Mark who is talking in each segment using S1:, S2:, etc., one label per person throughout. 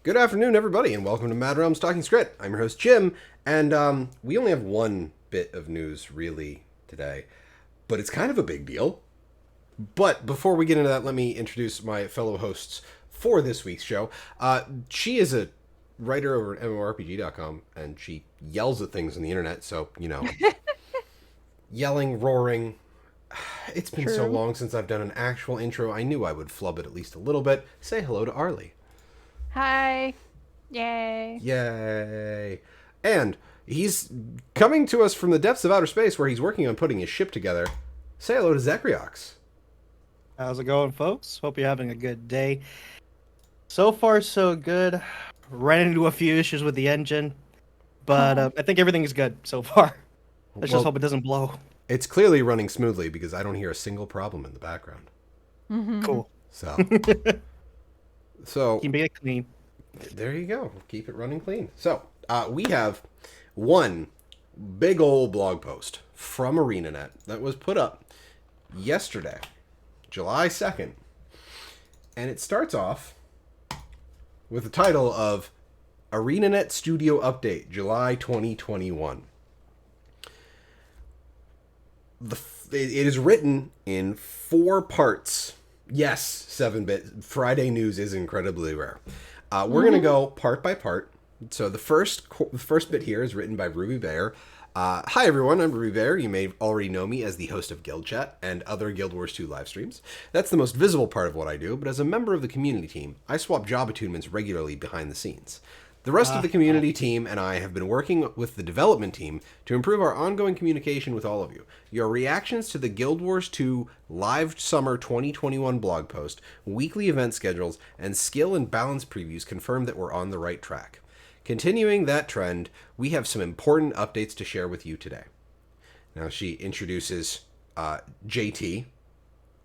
S1: Good afternoon, everybody, and welcome to Mad Realms Talking Skritt. I'm your host, Jim, and we only have one bit of news, really, today, but it's kind of a big deal. But before we get into that, let me introduce my fellow hosts for this week's show. She is a writer over at MMORPG.com, and she yells at things on the internet, so, yelling, roaring. It's been so long since I've done an actual intro, I knew I would flub it at least a little bit. Say hello to Arlie.
S2: Hi. Yay.
S1: Yay. And he's coming to us from the depths of outer space where he's working on putting his ship together. Say hello to ZeKrioX.
S3: How's it going, folks? Hope you're having a good day. So far, so good. Ran into a few issues with the engine, but I think everything is good so far. Let's just hope it doesn't blow.
S1: It's clearly running smoothly because I don't hear a single problem in the background.
S2: Mm-hmm.
S3: Cool.
S1: So
S3: Keep it clean.
S1: there you go. Keep it running clean. So we have one big old blog post from ArenaNet that was put up yesterday, July 2nd. And it starts off with the title of ArenaNet Studio Update, July 2021. It is written in 4 parts. Yes, 7-bit. Friday news is incredibly rare. We're going to go part by part. So the first bit here is written by Ruby Bear. Hi everyone, I'm Ruby Bear. You may already know me as the host of Guild Chat and other Guild Wars 2 live streams. That's the most visible part of what I do, but as a member of the community team, I swap job attunements regularly behind the scenes. The rest of the community team and I have been working with the development team to improve our ongoing communication with all of you. Your reactions to the Guild Wars 2 live summer 2021 blog post, weekly event schedules, and skill and balance previews confirm that we're on the right track. Continuing that trend, we have some important updates to share with you today. Now she introduces JT,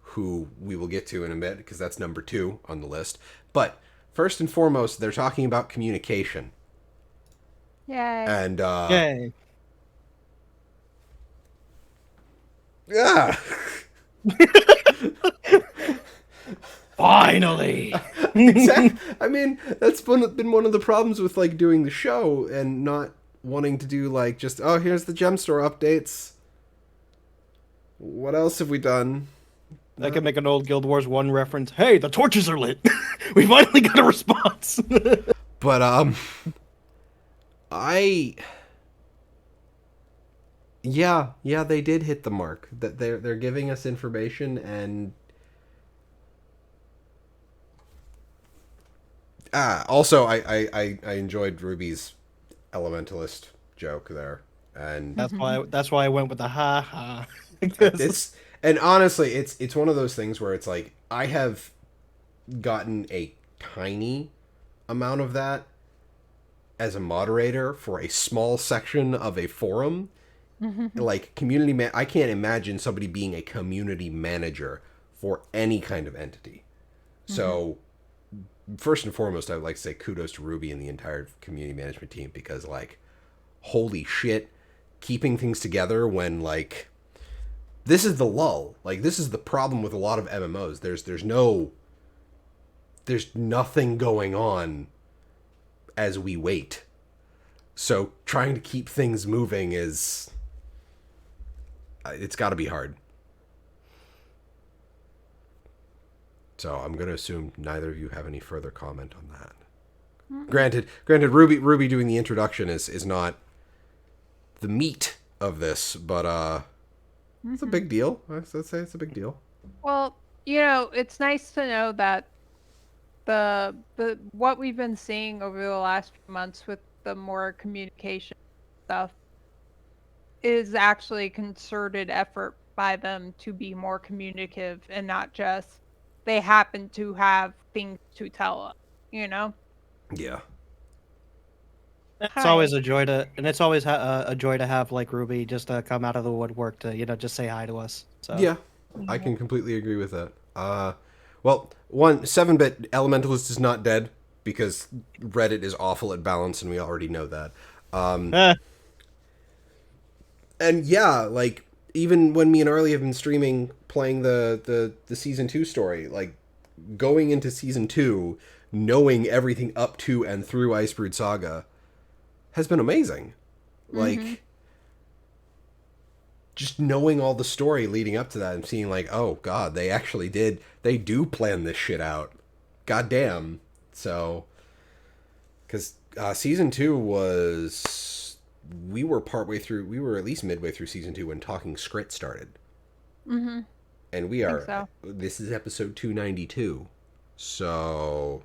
S1: who we will get to in a bit because that's number 2 on the list. But first and foremost, they're talking about communication.
S2: Yay.
S1: And
S3: Yay.
S1: yeah.
S3: Finally.
S1: Exactly. I mean, that's been one of the problems with like doing the show and not wanting to do like just, oh, here's the gem store updates. What else have we done?
S3: I could make an old Guild Wars 1 reference. Hey, the torches are lit. We finally got a response.
S1: But yeah, they did hit the mark. That they're giving us information and also I enjoyed Ruby's elementalist joke there. And
S3: That's why I went with the ha ha.
S1: and honestly, it's one of those things where it's like I have gotten a tiny amount of that as a moderator for a small section of a forum. Like community I can't imagine somebody being a community manager for any kind of entity. So first and foremost, I would like to say kudos to Ruby and the entire community management team because like holy shit, keeping things together when like this is the lull. Like this is the problem with a lot of MMOs. There's nothing going on as we wait. So trying to keep things moving is it's got to be hard. So I'm going to assume neither of you have any further comment on that. Granted, Ruby doing the introduction is not the meat of this, but it's a big deal. I'd say it's a big deal.
S2: Well, it's nice to know that the what we've been seeing over the last few months with the more communication stuff is actually concerted effort by them to be more communicative and not just they happen to have things to tell us,
S1: Yeah.
S3: It's always a joy a joy to have like Ruby just come out of the woodwork to just say hi to us. So
S1: Yeah, I can completely agree with that. Well, 7-bit Elementalist is not dead because Reddit is awful at balance, and we already know that. And yeah, like even when me and Arlie have been streaming, playing the season 2 story, like going into season 2, knowing everything up to and through Icebrood Saga has been amazing. Like, just knowing all the story leading up to that and seeing like, oh god, they do plan this shit out. God damn. So, because season 2 was, we were at least midway through season 2 when Talking Skritt started.
S2: Mm-hmm.
S1: And this is episode 292. So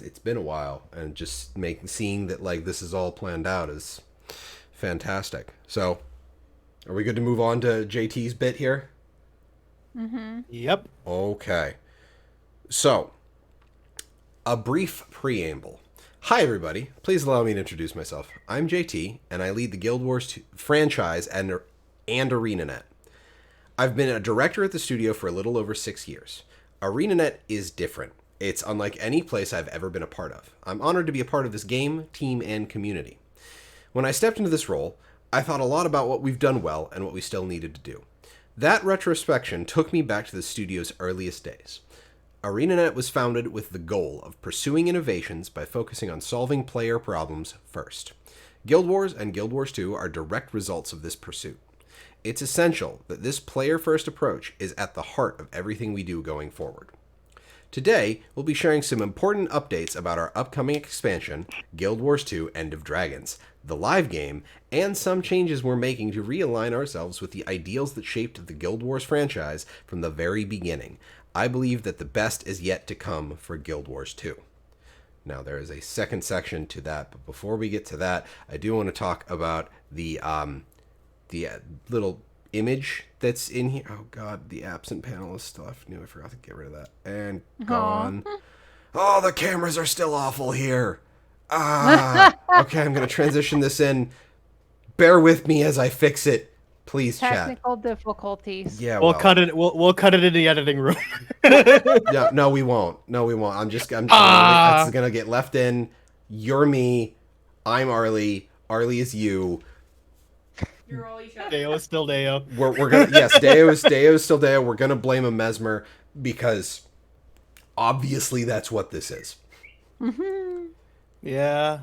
S1: it's been a while, and just seeing that like this is all planned out is fantastic. So are we good to move on to JT's bit here?
S2: Mm-hmm.
S3: Yep.
S1: Okay. So, a brief preamble. Hi, everybody. Please allow me to introduce myself. I'm JT, and I lead the Guild Wars 2 franchise and ArenaNet. I've been a director at the studio for a little over 6 years. ArenaNet is different. It's unlike any place I've ever been a part of. I'm honored to be a part of this game, team, and community. When I stepped into this role, I thought a lot about what we've done well and what we still needed to do. That retrospection took me back to the studio's earliest days. ArenaNet was founded with the goal of pursuing innovations by focusing on solving player problems first. Guild Wars and Guild Wars 2 are direct results of this pursuit. It's essential that this player-first approach is at the heart of everything we do going forward. Today, we'll be sharing some important updates about our upcoming expansion, Guild Wars 2 End of Dragons, the live game, and some changes we're making to realign ourselves with the ideals that shaped the Guild Wars franchise from the very beginning. I believe that the best is yet to come for Guild Wars 2. Now, there is a second section to that, but before we get to that, I do want to talk about the little image that's in here. Oh god, the absent panel is still. I knew I forgot to get rid of that. And gone. Oh, the cameras are still awful here. Okay, I'm gonna transition this in. Bear with me as I fix it, please, chat.
S2: Technical difficulties.
S3: Yeah, we'll cut it. We'll cut it in the editing room.
S1: Yeah, no, we won't. I'm just it's gonna get left in. You're me. I'm Arlie. Arlie is you.
S4: You're all each other.
S3: Deo is still Deo.
S1: We're gonna Deo is still Deo. We're gonna blame a Mesmer because obviously that's what this is.
S2: Mm-hmm.
S3: Yeah,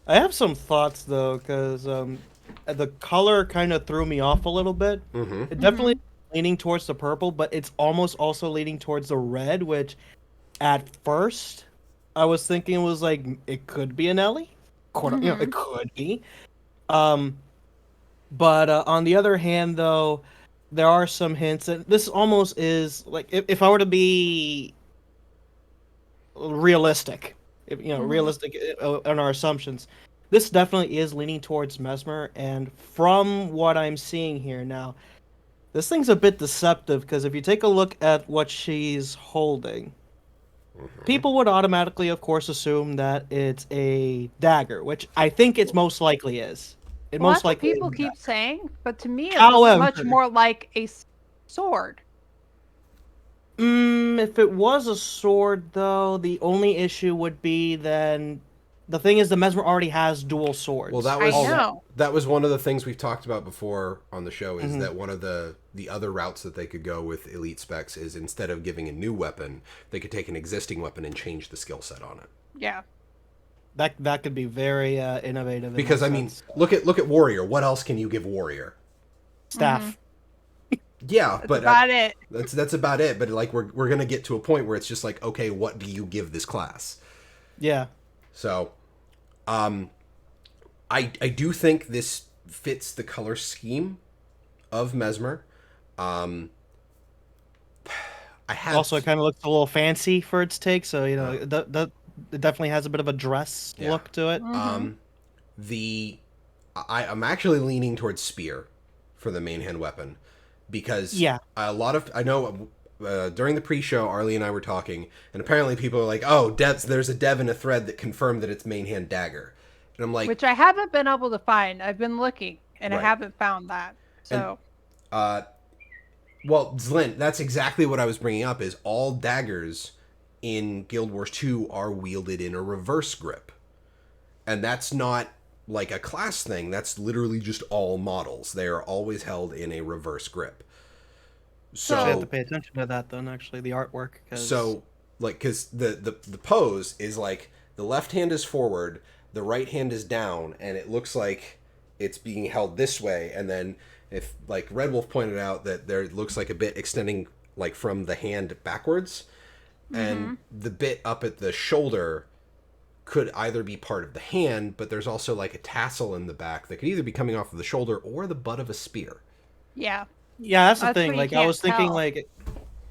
S3: I have some thoughts though, because the color kind of threw me off a little bit.
S1: Mm-hmm.
S3: It definitely leaning towards the purple, but it's almost also leaning towards the red, which at first I was thinking was like it could be an Ellie, it could be. But on the other hand, though, there are some hints that this almost is like if I were to be realistic, realistic in our assumptions, this definitely is leaning towards Mesmer. And from what I'm seeing here now, this thing's a bit deceptive because if you take a look at what she's holding, people would automatically, of course, assume that it's a dagger, which I think it's most likely is.
S2: That's what people keep saying, but to me, it looks much more like a sword.
S3: If it was a sword, though, the only issue would be then the thing is the Mesmer already has dual swords.
S1: Well, that was one of the things we've talked about before on the show. Is that one of the other routes that they could go with elite specs is instead of giving a new weapon, they could take an existing weapon and change the skill set on it.
S2: Yeah.
S3: That could be very innovative.
S1: Because I mean, look at Warrior. What else can you give Warrior?
S3: Staff.
S1: Yeah,
S2: that's
S1: but
S2: about it.
S1: That's about it. But like we're gonna get to a point where it's just like, okay, what do you give this class?
S3: Yeah.
S1: So, I do think this fits the color scheme of Mesmer. I have
S3: also it kind of looks a little fancy for its take, so it definitely has a bit of a dress look to it.
S1: I'm actually leaning towards spear for the main hand weapon because I know during the pre-show Arlie and I were talking and apparently people are like, oh, there's a dev in a thread that confirmed that it's main hand dagger, and I'm like,
S2: which I haven't been able to find. I've been looking and I haven't found that. So
S1: well, Zlint, that's exactly what I was bringing up, is all daggers in Guild Wars 2 are wielded in a reverse grip. And that's not like a class thing. That's literally just all models. They are always held in a reverse grip. So
S3: I have to pay attention to that then. Actually, the artwork.
S1: because the pose is like the left hand is forward, the right hand is down, and it looks like it's being held this way. And then if like Red Wolf pointed out that there looks like a bit extending like from the hand backwards, and the bit up at the shoulder could either be part of the hand, but there's also like a tassel in the back that could either be coming off of the shoulder or the butt of a spear.
S2: Yeah.
S3: Yeah, that's the
S2: That's
S3: thing.
S2: what you
S3: Like I
S2: can't
S3: was thinking,
S2: tell.
S3: like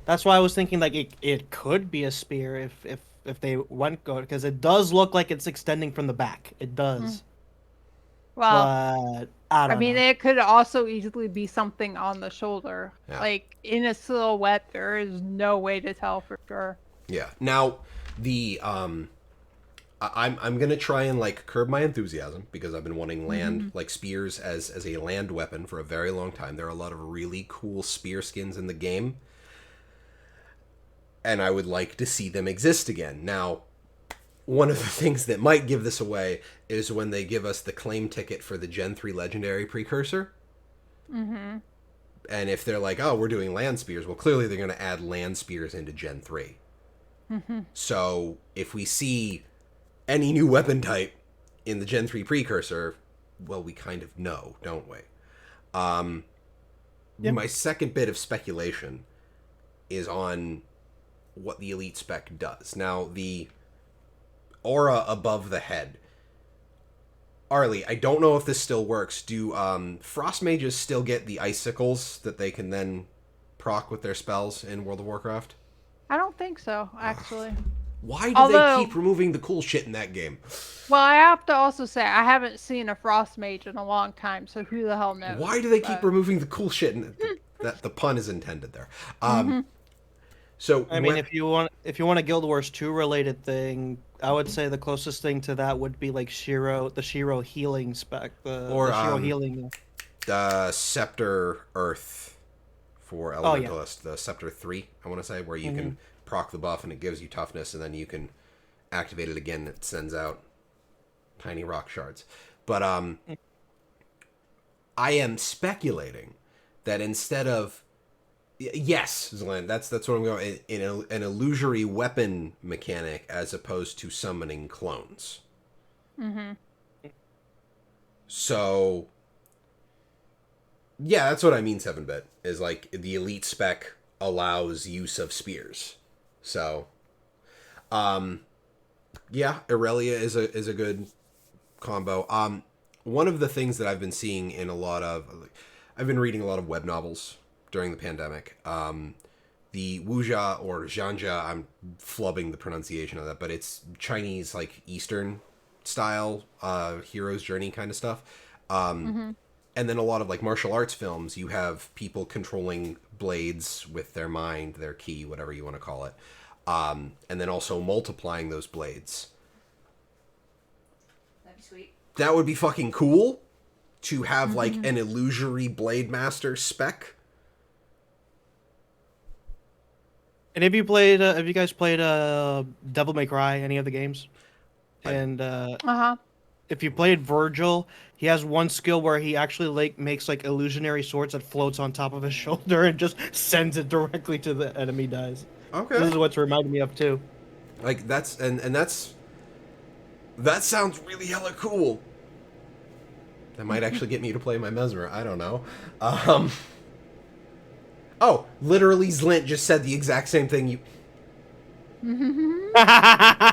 S3: that's why I was thinking like it could be a spear if they went go because it does look like it's extending from the back. It does,
S2: Well,
S3: but I
S2: I
S3: don't
S2: mean,
S3: know.
S2: it could also easily be something on the shoulder.
S1: Yeah.
S2: Like in a silhouette, there is no way to tell for sure.
S1: Yeah. Now the I'm gonna try and like curb my enthusiasm because I've been wanting land like spears as a land weapon for a very long time. There are a lot of really cool spear skins in the game, and I would like to see them exist again. Now, one of the things that might give this away is when they give us the claim ticket for the Gen 3 Legendary Precursor. And if they're like, oh, we're doing land spears, well, clearly they're going to add land spears into Gen 3. So if we see any new weapon type in the Gen 3 Precursor, well, we kind of know, don't we? My second bit of speculation is on what the Elite Spec does. Now, the aura above the head. Arlie, I don't know if this still works. Do Frost Mages still get the icicles that they can then proc with their spells in World of Warcraft?
S2: I don't think so, actually.
S1: Why do
S2: Although-
S1: they keep removing the cool shit in that game?
S2: Well, I have to also say I haven't seen a frost mage in a long time, so who the hell knows?
S1: Why do they keep
S2: But-
S1: removing the cool shit? That the pun is intended there. So
S3: I mean,
S1: when-
S3: if you want a Guild Wars 2 related thing, I would say the closest thing to that would be like the Shiro healing spec, the Shiro healing.
S1: the Scepter Earth for
S3: Oh, yeah.
S1: Elementalist, the Scepter 3, I want to say, where you can proc the buff and it gives you toughness, and then you can activate it again. It sends out tiny rock shards. But I am speculating that instead of yes, Zlan, that's what I'm going in an illusory weapon mechanic as opposed to summoning clones. So yeah, that's what I mean. 7-bit is like the Elite Spec allows use of spears. So, yeah, Aurelia is a good combo. One of the things that I've been seeing in I've been reading a lot of web novels during the pandemic. The Wuxia or Zhanja, I'm flubbing the pronunciation of that, but it's Chinese, like Eastern style, hero's journey kind of stuff. And then a lot of like martial arts films, you have people controlling blades with their mind, their ki, whatever you want to call it. And then also multiplying those blades.
S4: That'd be sweet.
S1: That would be fucking cool to have like an illusory blade master spec.
S3: And have you guys played Devil May Cry, any of the games? And if you played Virgil, he has one skill where he actually like makes like illusionary swords that floats on top of his shoulder and just sends it directly to the enemy dies.
S1: Okay.
S3: This is what's reminding me of too.
S1: Like that sounds really hella cool. That might actually get me to play my Mesmer. I don't know. Oh, literally, Zlint just said the exact same thing you.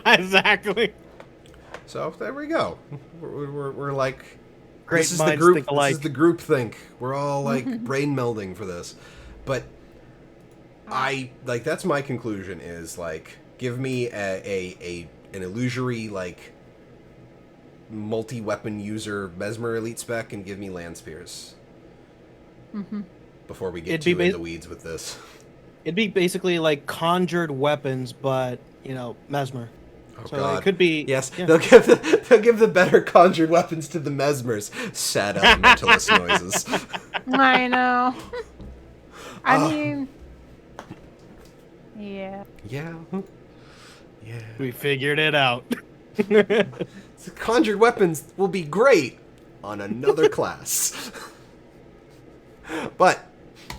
S3: Exactly.
S1: So there we go. We're like,
S3: Great
S1: this is the
S3: minds
S1: group.
S3: think alike.
S1: This is the group think. We're all like brain melding for this, but that's my conclusion. Is like, give me an illusory like multi-weapon user Mesmer Elite spec and give me land spears. Before we get too in the weeds with this.
S3: It'd be basically like conjured weapons, but Mesmer.
S1: Oh,
S3: So
S1: God.
S3: it could be
S1: Yes,
S3: yeah.
S1: they'll give the better conjured weapons to the Mesmers. Sad elementalist noises.
S2: I know. I mean, yeah.
S1: Yeah. Yeah.
S3: We figured it out.
S1: So conjured weapons will be great on another class. But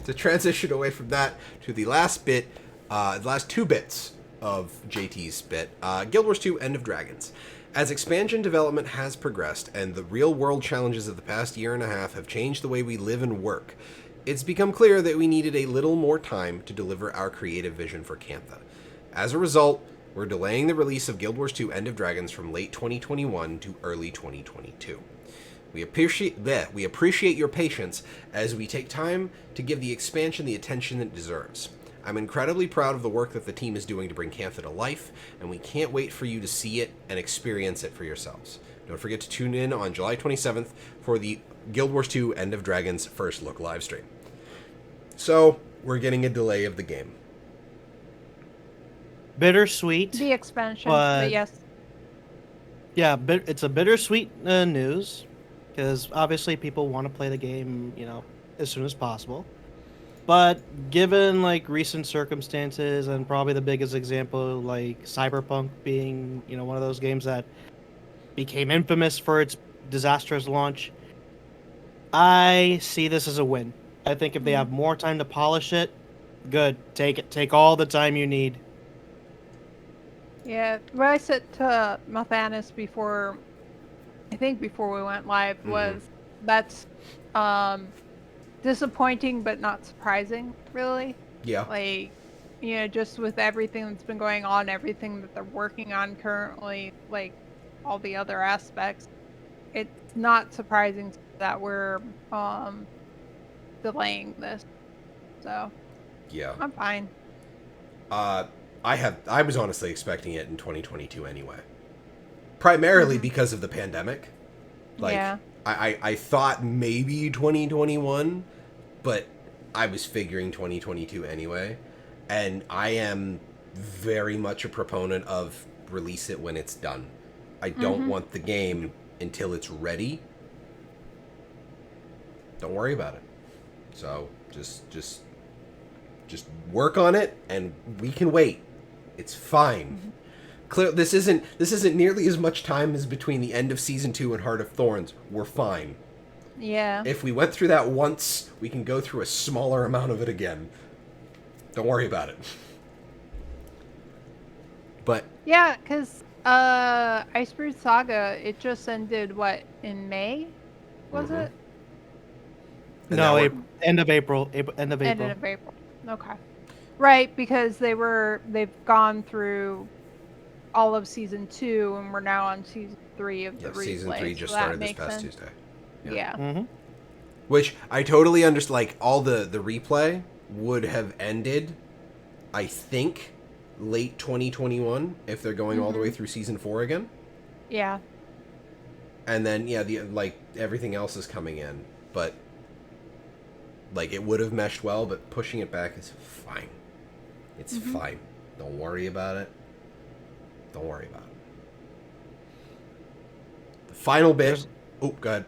S1: to transition away from that to the last bit, the last 2 bits of JT's bit, Guild Wars 2 End of Dragons. As expansion development has progressed and the real-world challenges of the past year and a half have changed the way we live and work, it's become clear that we needed a little more time to deliver our creative vision for Cantha. As a result, we're delaying the release of Guild Wars 2 End of Dragons from late 2021 to early 2022. We appreciate your patience as we take time to give the expansion the attention it deserves. I'm incredibly proud of the work that the team is doing to bring Cantha to life, and we can't wait for you to see it and experience it for yourselves. Don't forget to tune in on July 27th for the Guild Wars 2 End of Dragons First Look livestream. So, we're getting a delay of the game.
S3: Bittersweet.
S2: The expansion, but yes.
S3: Yeah, it's a bittersweet news, because obviously people want to play the game, as soon as possible. But given recent circumstances, and probably the biggest example, Cyberpunk being one of those games that became infamous for its disastrous launch, I see this as a win. I think if they have more time to polish it, good. Take all the time you need.
S2: Yeah, what I said to Mathanis before we went live was that's disappointing but not surprising, really.
S1: Yeah.
S2: Just with everything that's been going on, everything that they're working on currently, all the other aspects, it's not surprising that we're delaying this. So
S1: Yeah.
S2: I'm fine.
S1: I was honestly expecting it in 2022 anyway. Primarily because of the pandemic.
S2: Yeah.
S1: I thought maybe 2021, but I was figuring 2022 anyway. And I am very much a proponent of release it when it's done. I don't want the game until it's ready. Don't worry about it. So just work on it and we can wait. It's fine. Clear. This isn't nearly as much time as between the end of season 2 and Heart of Thorns. We're fine.
S2: Yeah.
S1: If we went through that once, we can go through a smaller amount of it again. Don't worry about it. But
S2: yeah, because Iceberg Saga, it just ended in May? Was it?
S1: And
S3: No,
S1: now
S3: end of April. End of April.
S2: End of April. Okay. Right, because they've gone through all of season 2 and we're now on season 3 of the replay.
S1: Season 3 just
S2: so that
S1: started this
S2: makes
S1: past
S2: sense.
S1: Tuesday.
S2: Yeah.
S1: Which I totally understand. All the replay would have ended, I think, late 2021 if they're going all the way through season 4 again.
S2: Yeah.
S1: And then everything else is coming in, but it would have meshed well, but pushing it back is fine. It's fine. Don't worry about it. Don't worry about it. The final bit. Go ahead.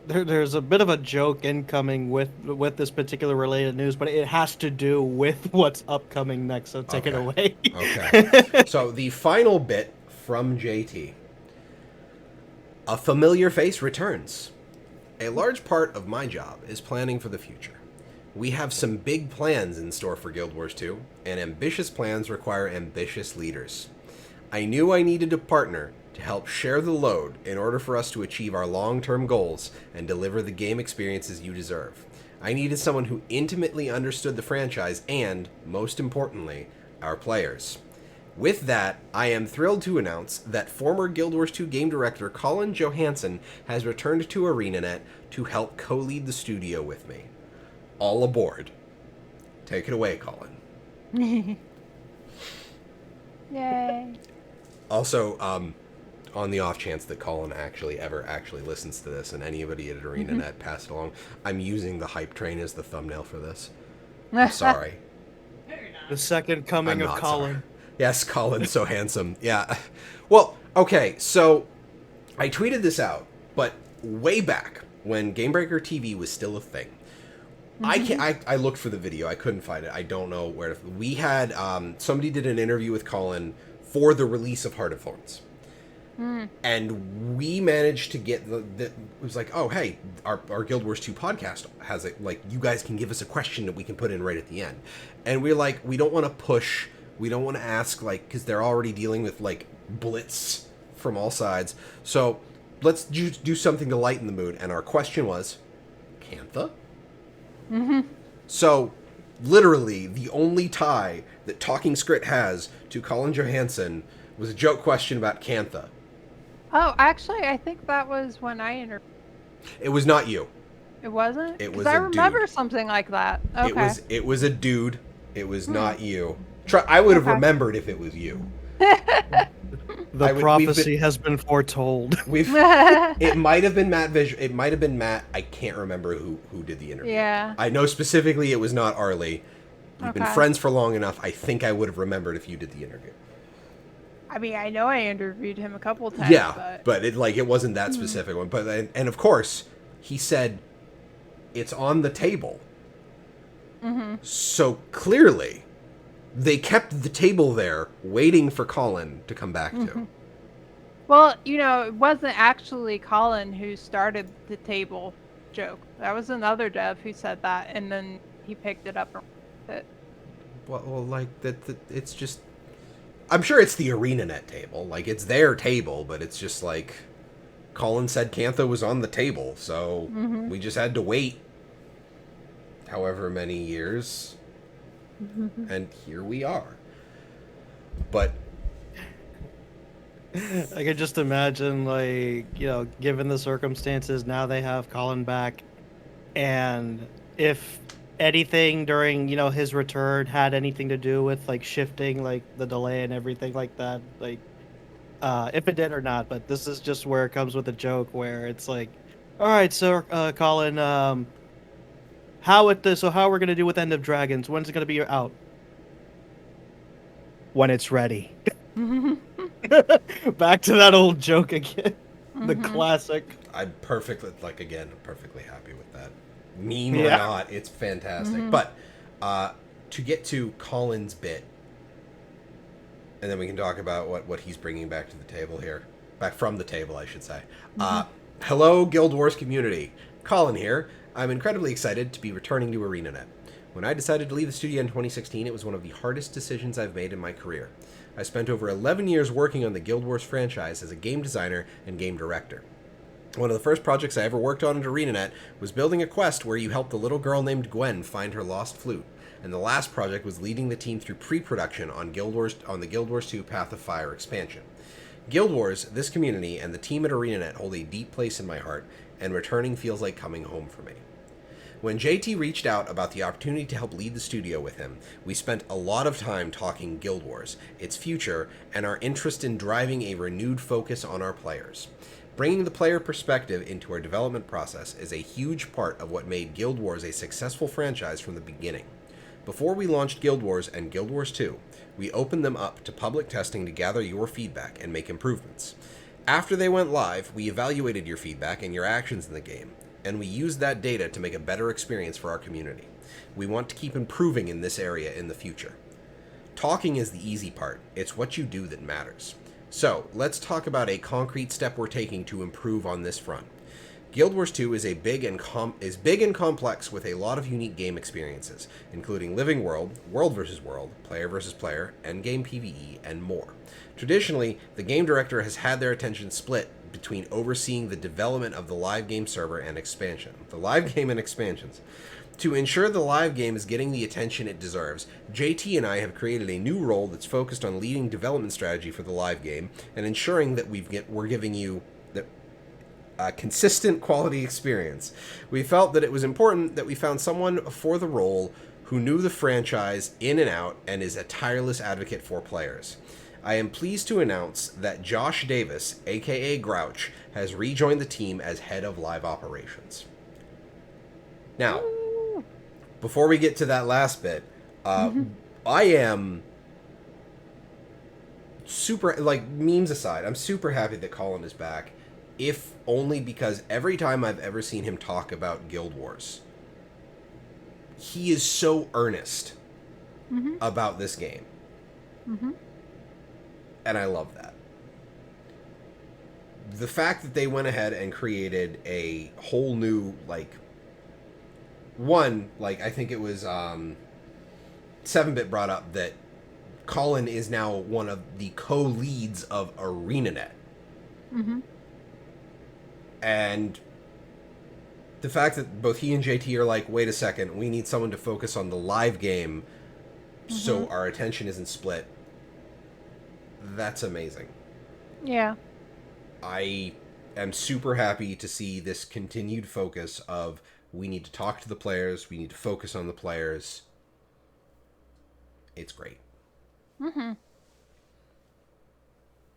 S3: There's a bit of a joke incoming with this particular related news, but it has to do with what's upcoming next, so take it away.
S1: Okay. So the final bit from JT. A familiar face returns. A large part of my job is planning for the future. We have some big plans in store for Guild Wars 2, and ambitious plans require ambitious leaders. I knew I needed a partner to help share the load in order for us to achieve our long-term goals and deliver the game experiences you deserve. I needed someone who intimately understood the franchise and, most importantly, our players. With that, I am thrilled to announce that former Guild Wars 2 game director Colin Johanson has returned to ArenaNet to help co-lead the studio with me. All aboard. Take it away, Colin.
S2: Yay.
S1: Also, on the off chance that Colin ever listens to this and anybody at ArenaNet pass it along, I'm using the hype train as the thumbnail for this. I'm sorry.
S3: The second coming of Colin.
S1: Sorry. Yes, Colin's so handsome. Yeah. Well, okay, so I tweeted this out, but way back when Gamebreaker TV was still a thing. I looked for the video. I couldn't find it. I don't know where. We had somebody did an interview with Colin for the release of Heart of Thorns. And we managed to get it was like, oh, hey, our Guild Wars 2 podcast has it, like, you guys can give us a question that we can put in right at the end. And we're like, we don't want to push, we don't want to ask, like, because they're already dealing with, like, blitz from all sides. So let's do something to lighten the mood. And our question was, Cantha? So, literally, the only tie that Talking Skritt has to Colin Johanson was a joke question about Cantha.
S2: Oh, actually, I think that was when I interviewed.
S1: It was not you.
S2: It wasn't?
S1: It
S2: 'Cause
S1: was
S2: I
S1: a
S2: remember
S1: dude.
S2: something like that. Okay.
S1: It was a dude. It was not you. I would have remembered if it was you.
S3: The prophecy has been foretold.
S1: It might have been Matt It might have been Matt. I can't remember who did the interview.
S2: Yeah.
S1: I know specifically it was not Arlie. We've been
S2: Okay.
S1: friends for long enough. I think I would have remembered if you did the interview.
S2: I mean, I know I interviewed him a couple times.
S1: Yeah, but it wasn't that specific one. But and of course, he said it's on the table. So clearly, they kept the table there, waiting for Colin to come back to.
S2: Well, it wasn't actually Colin who started the table joke. That was another dev who said that, and then he picked it up and ran with it.
S1: Well, like that. It's just. I'm sure it's the ArenaNet table. Like, it's their table, but it's just like Colin said Cantha was on the table, so we just had to wait however many years. And here we are. But
S3: I could just imagine, like, given the circumstances, now they have Colin back, and if anything during, his return had anything to do with, like, shifting, like, the delay and everything like that, like, if it did or not, but this is just where it comes with a joke where it's like, all right, so, Colin, how we're gonna do with End of Dragons? When's it gonna be out? When it's ready. Back to that old joke again. The classic.
S1: I'm perfectly happy with that. Meme or
S3: Yeah.
S1: not, it's fantastic. But to get to Colin's bit, and then we can talk about what he's bringing back to the table here. Back from the table, I should say. Hello, Guild Wars community. Colin here. I'm incredibly excited to be returning to ArenaNet. When I decided to leave the studio in 2016, it was one of the hardest decisions I've made in my career. I spent over 11 years working on the Guild Wars franchise as a game designer and game director. One of the first projects I ever worked on at ArenaNet was building a quest where you helped a little girl named Gwen find her lost flute, and the last project was leading the team through pre-production on the Guild Wars 2 Path of Fire expansion. Guild Wars, this community, and the team at ArenaNet hold a deep place in my heart, and returning feels like coming home for me. When JT reached out about the opportunity to help lead the studio with him, we spent a lot of time talking Guild Wars, its future, and our interest in driving a renewed focus on our players. Bringing the player perspective into our development process is a huge part of what made Guild Wars a successful franchise from the beginning. Before we launched Guild Wars and Guild Wars 2, we opened them up to public testing to gather your feedback and make improvements. After they went live, we evaluated your feedback and your actions in the game, and we used that data to make a better experience for our community. We want to keep improving in this area in the future. Talking is the easy part. It's what you do that matters. So, let's talk about a concrete step we're taking to improve on this front. Guild Wars 2 is big and complex with a lot of unique game experiences, including Living World, World vs. World, Player vs. Player, Endgame PvE, and more. Traditionally, the game director has had their attention split between overseeing the development of the live game server and expansions. To ensure the live game is getting the attention it deserves, JT and I have created a new role that's focused on leading development strategy for the live game and ensuring that we're giving you a consistent quality experience. We felt that it was important that we found someone for the role who knew the franchise in and out and is a tireless advocate for players. I am pleased to announce that Josh Davis, aka Grouch, has rejoined the team as head of live operations. Now, before we get to that last bit, I am super, like, memes aside, I'm super happy that Colin is back, if only because every time I've ever seen him talk about Guild Wars, he is so earnest about this game. And I love that. the fact that they went ahead and created a whole new, like, I think it was 7-Bit brought up that Colin is now one of the co-leads of ArenaNet.
S2: Mm-hmm.
S1: And the fact that both he and JT are like, wait a second, we need someone to focus on the live game so our attention isn't split. That's amazing.
S2: Yeah.
S1: I am super happy to see this continued focus of we need to talk to the players, we need to focus on the players. It's great.
S2: Mm-hmm.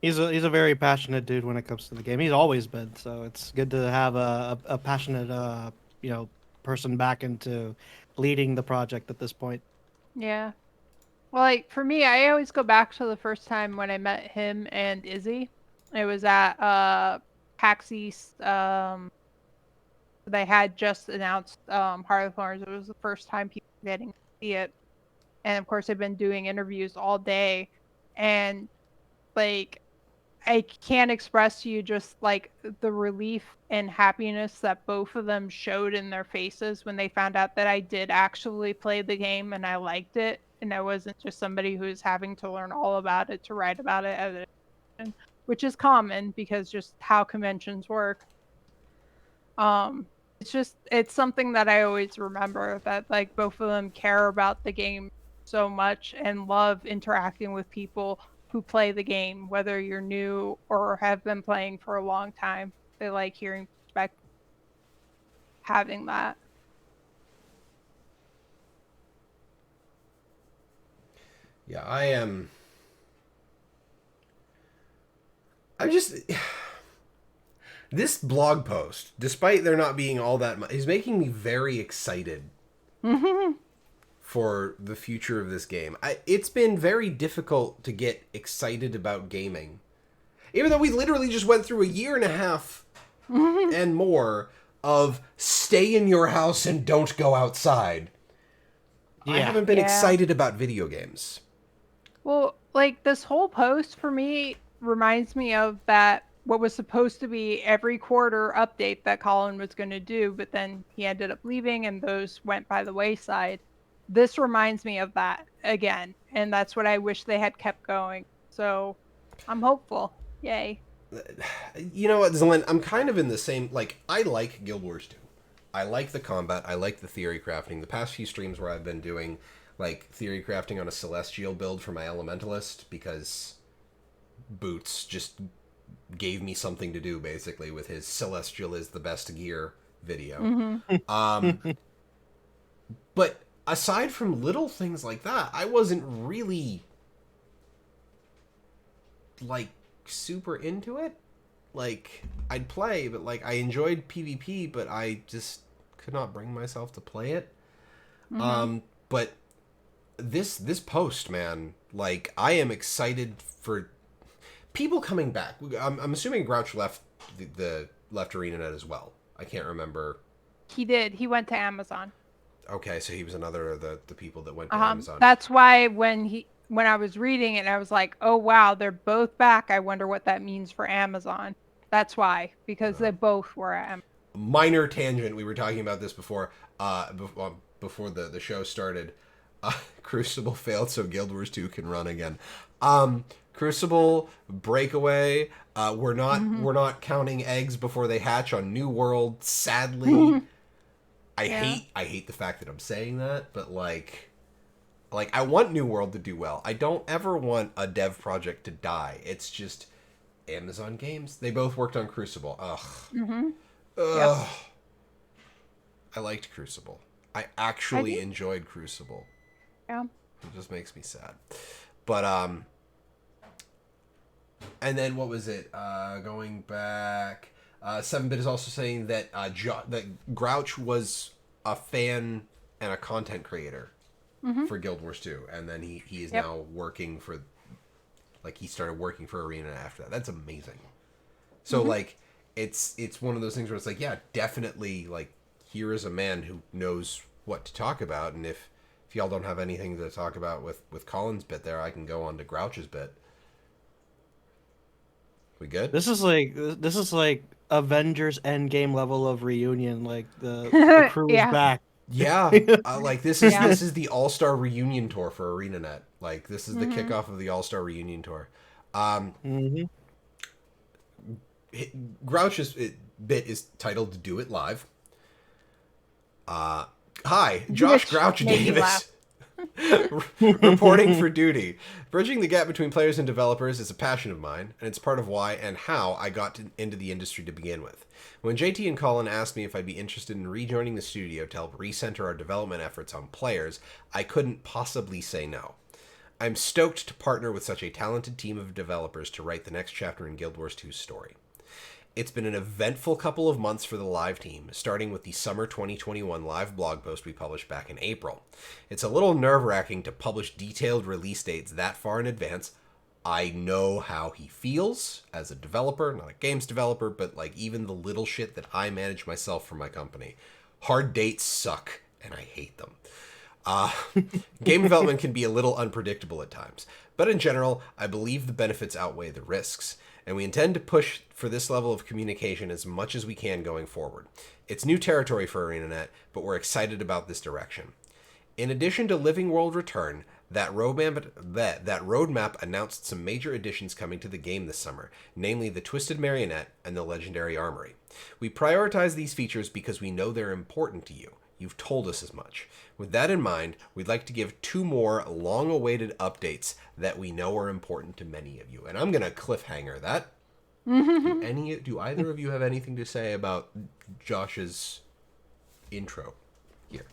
S3: He's a very passionate dude when it comes to the game. He's always been, so it's good to have a passionate person back into leading the project at this point.
S2: Yeah. Well, like for me, I always go back to the first time when I met him and Izzy. It was at PAX East. They had just announced Heart of Thorns. It was the first time people were getting to see it, and of course, they've been doing interviews all day, and like I can't express to you just like the relief and happiness that both of them showed in their faces when they found out that I did actually play the game and I liked it, and I wasn't just somebody who's having to learn all about it to write about it as a, which is common because just how conventions work. It's something that I always remember, that like both of them care about the game so much and love interacting with people who play the game, whether you're new or have been playing for a long time. They like hearing perspective, having that.
S1: Yeah, I'm just this blog post, despite there not being all that much, is making me very excited for the future of this game. It's been very difficult to get excited about gaming. Even though we literally just went through a year and a half and more of stay in your house and don't go outside.
S3: Yeah.
S1: I haven't been excited about video games.
S2: Well, like this whole post for me reminds me of that what was supposed to be every quarter update that Colin was going to do, but then he ended up leaving and those went by the wayside. This reminds me of that again, and that's what I wish they had kept going. So I'm hopeful. Yay.
S1: You know what, Zelen? I'm kind of in the same, like, I like Guild Wars 2. I like the combat. I like the theory crafting. The past few streams where I've been doing, like, theory crafting on a Celestial build for my Elementalist, because Boots just gave me something to do, basically, with his Celestial is the best gear video. But aside from little things like that, I wasn't really, like, super into it. Like, I'd play, but like I enjoyed PvP, but I just could not bring myself to play it. But this post, man, like, I am excited for people coming back. I'm assuming Grouch left the left ArenaNet as well. I can't remember.
S2: He did. He went to Amazon.
S1: Okay, so he was another of the people that went to Amazon.
S2: That's why when I was reading it, I was like, oh wow, they're both back. I wonder what that means for Amazon. That's why, because they both were at Amazon.
S1: Minor tangent. We were talking about this before before the show started. Crucible failed, so Guild Wars 2 can run again. Crucible, Breakaway. We're not counting eggs before they hatch on New World. Sadly, I hate the fact that I'm saying that, but like I want New World to do well. I don't ever want a dev project to die. It's just Amazon Games. They both worked on Crucible. Ugh. Ugh. I liked Crucible. I actually enjoyed Crucible.
S2: Yeah.
S1: It just makes me sad. But and then what was it? Going back, 7-Bit is also saying that that Grouch was a fan and a content creator for Guild Wars 2, and then he is now working for, like, he started working for Arena after that. That's amazing. So like it's one of those things where it's like, yeah, definitely, like, here is a man who knows what to talk about, and if y'all don't have anything to talk about with Colin's bit there, I can go on to Grouch's bit. We good?
S3: This is like Avengers Endgame level of reunion. Like the crew is
S2: Yeah.
S3: back.
S1: Yeah, like this is
S2: Yeah.
S1: this is the All Star reunion tour for ArenaNet. Like this is the
S2: Mhm.
S1: kickoff of the All Star reunion tour.
S3: hmm
S1: Grouch's bit is titled "Do It Live." Hi, Josh
S2: Which
S1: Grouch
S2: made me
S1: Davis.
S2: laugh.
S1: Reporting for duty. Bridging the gap between players and developers is a passion of mine, and it's part of why and how I got into the industry to begin with. When JT and Colin asked me if I'd be interested in rejoining the studio to help recenter our development efforts on players, I couldn't possibly say no. I'm stoked to partner with such a talented team of developers to write the next chapter in Guild Wars 2's story. It's been an eventful couple of months for the live team, starting with the summer 2021 live blog post we published back in April. It's a little nerve-wracking to publish detailed release dates that far in advance. I know how he feels as a developer, not a games developer, but like even the little shit that I manage myself for my company. Hard dates suck, and I hate them. Game development can be a little unpredictable at times, but in general, I believe the benefits outweigh the risks, and we intend to push for this level of communication as much as we can going forward. It's new territory for ArenaNet, but we're excited about this direction. In addition to Living World Return, that roadmap announced some major additions coming to the game this summer, namely the Twisted Marionette and the Legendary Armory. We prioritize these features because we know they're important to you. You've told us as much. With that in mind, we'd like to give 2 more long-awaited updates that we know are important to many of you. And I'm going to cliffhanger that. Do either of you have anything to say about Josh's intro here?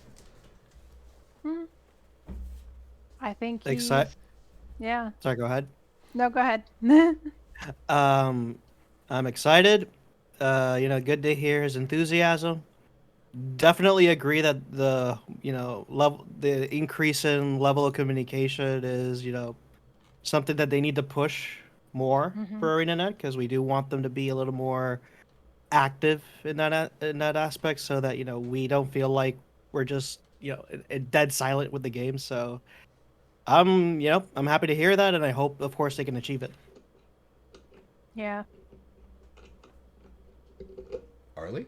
S2: I think he's...
S3: Exci-
S2: Yeah.
S3: Sorry, go ahead.
S2: No, go ahead.
S3: I'm excited. Good to hear his enthusiasm. Definitely agree that the increase in level of communication is something that they need to push more for ArenaNet, because we do want them to be a little more active in that aspect, so that we don't feel like we're just dead silent with the game. So I'm happy to hear that, and I hope, of course, they can achieve it.
S2: Yeah.
S1: Arlie?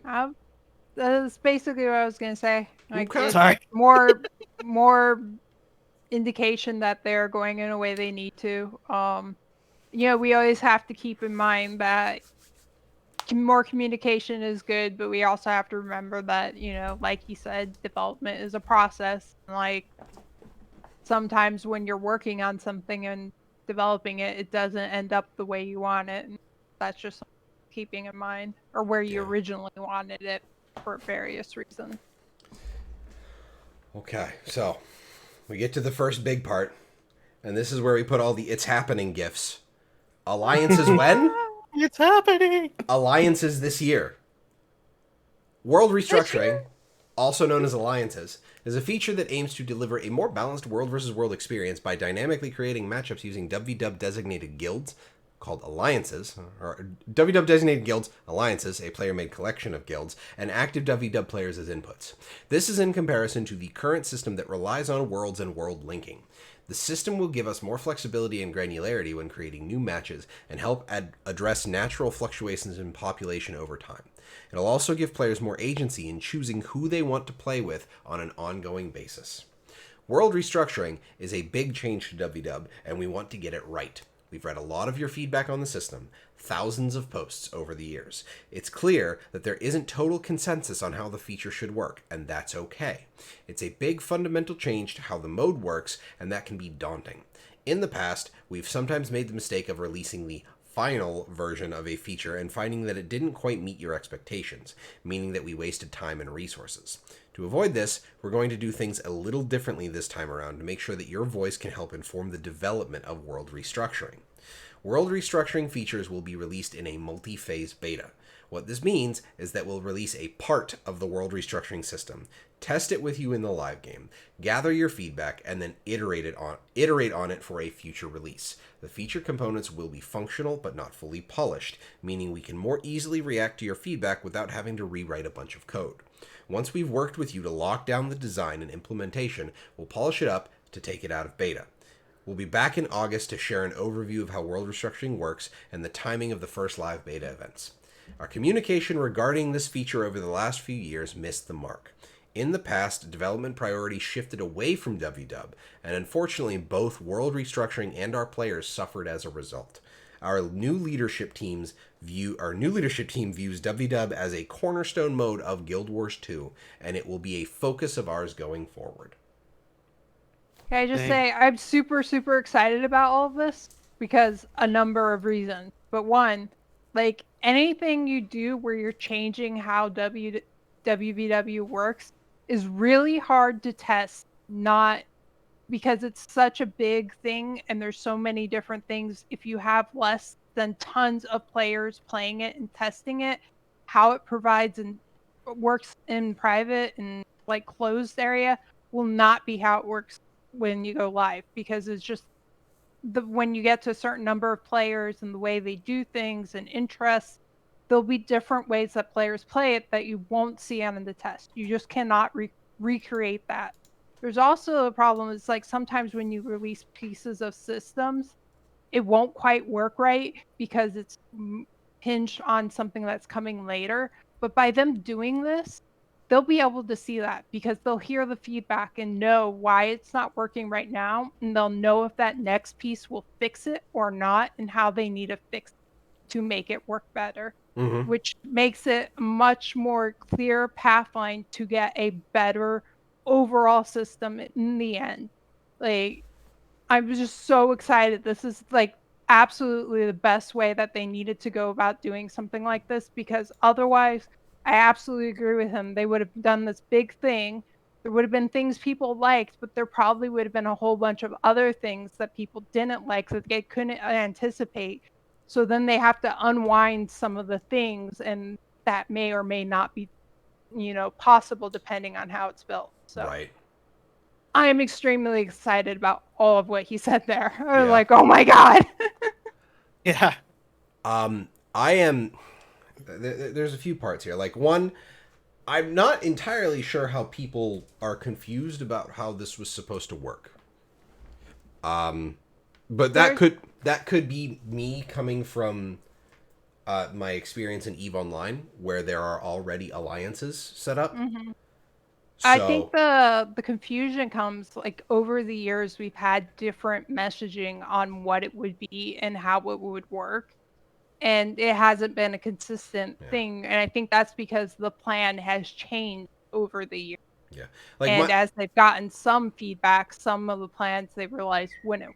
S2: That's basically what I was gonna say. Like,
S1: Okay.
S2: it's
S3: Sorry.
S2: more indication that they're going in a way they need to. We always have to keep in mind that more communication is good, but we also have to remember that, like he said, development is a process. Like, sometimes when you're working on something and developing it, it doesn't end up the way you want it. And that's just something keeping in mind, or where you
S1: Yeah.
S2: originally wanted it for various reasons.
S1: Okay, so we get to the first big part, and this is where we put all the "it's happening" gifs. Alliances when?
S3: It's happening.
S1: Alliances this year. World restructuring, also known as alliances, is a feature that aims to deliver a more balanced world versus world experience by dynamically creating matchups using WW designated guilds called alliances, or WW designated guilds, alliances, a player-made collection of guilds, and active WW players as inputs. This is in comparison to the current system that relies on worlds and world linking. The system will give us more flexibility and granularity when creating new matches and help address natural fluctuations in population over time. It'll also give players more agency in choosing who they want to play with on an ongoing basis. World restructuring is a big change to WW, and we want to get it right. We've read a lot of your feedback on the system, thousands of posts over the years. It's clear that there isn't total consensus on how the feature should work, and that's okay. It's a big fundamental change to how the mode works, and that can be daunting. In the past, we've sometimes made the mistake of releasing the final version of a feature and finding that it didn't quite meet your expectations, meaning that we wasted time and resources. To avoid this, we're going to do things a little differently this time around to make sure that your voice can help inform the development of World Restructuring. World Restructuring features will be released in a multi-phase beta. What this means is that we'll release a part of the World Restructuring system, test it with you in the live game, gather your feedback, and then iterate on it for a future release. The feature components will be functional but not fully polished, meaning we can more easily react to your feedback without having to rewrite a bunch of code. Once we've worked with you to lock down the design and implementation, we'll polish it up to take it out of beta. We'll be back in August to share an overview of how world restructuring works and the timing of the first live beta events. Our communication regarding this feature over the last few years missed the mark. In the past, development priorities shifted away from WW, and unfortunately both world restructuring and our players suffered as a result. Our new leadership team views WW as a cornerstone mode of Guild Wars 2, and it will be a focus of ours going forward.
S2: Can I just
S3: Dang.
S2: say I'm super, super excited about all of this because a number of reasons. But one, like anything you do where you're changing how WVW works is really hard to test, not because it's such a big thing and there's so many different things. If you have less than tons of players playing it and testing it, how it provides and works in private and like closed area will not be how it works when you go live, because it's just when you get to a certain number of players and the way they do things and interests, there'll be different ways that players play it that you won't see on the test. You just cannot recreate that. There's also a problem. It's like sometimes when you release pieces of systems, it won't quite work right because it's hinged on something that's coming later. But by them doing this, they'll be able to see that because they'll hear the feedback and know why it's not working right now. And they'll know if that next piece will fix it or not and how they need to fix it to make it work better,
S1: Mm-hmm.
S2: which makes it a much more clear pathline to get a better overall system in the end. Like, I'm just so excited. This is like absolutely the best way that they needed to go about doing something like this, because otherwise, I absolutely agree with him. They would have done this big thing. There would have been things people liked, but there probably would have been a whole bunch of other things that people didn't like that they couldn't anticipate. So then they have to unwind some of the things, and that may or may not be, possible depending on how it's built. So
S1: Right.
S2: I am extremely excited about all of what he said there. I'm
S1: Yeah.
S2: like, oh my god.
S3: Yeah.
S1: I am. There's a few parts here. Like, one, I'm not entirely sure how people are confused about how this was supposed to work. But that could be me coming from my experience in EVE Online, where there are already alliances set up.
S2: Mhm.
S1: So,
S2: I think the confusion comes like over the years we've had different messaging on what it would be and how it would work. And it hasn't been a consistent
S1: Yeah.
S2: thing. And I think that's because the plan has changed over the years.
S1: yeah, like
S2: And
S1: my
S2: as they've gotten some feedback, some of the plans they realized wouldn't.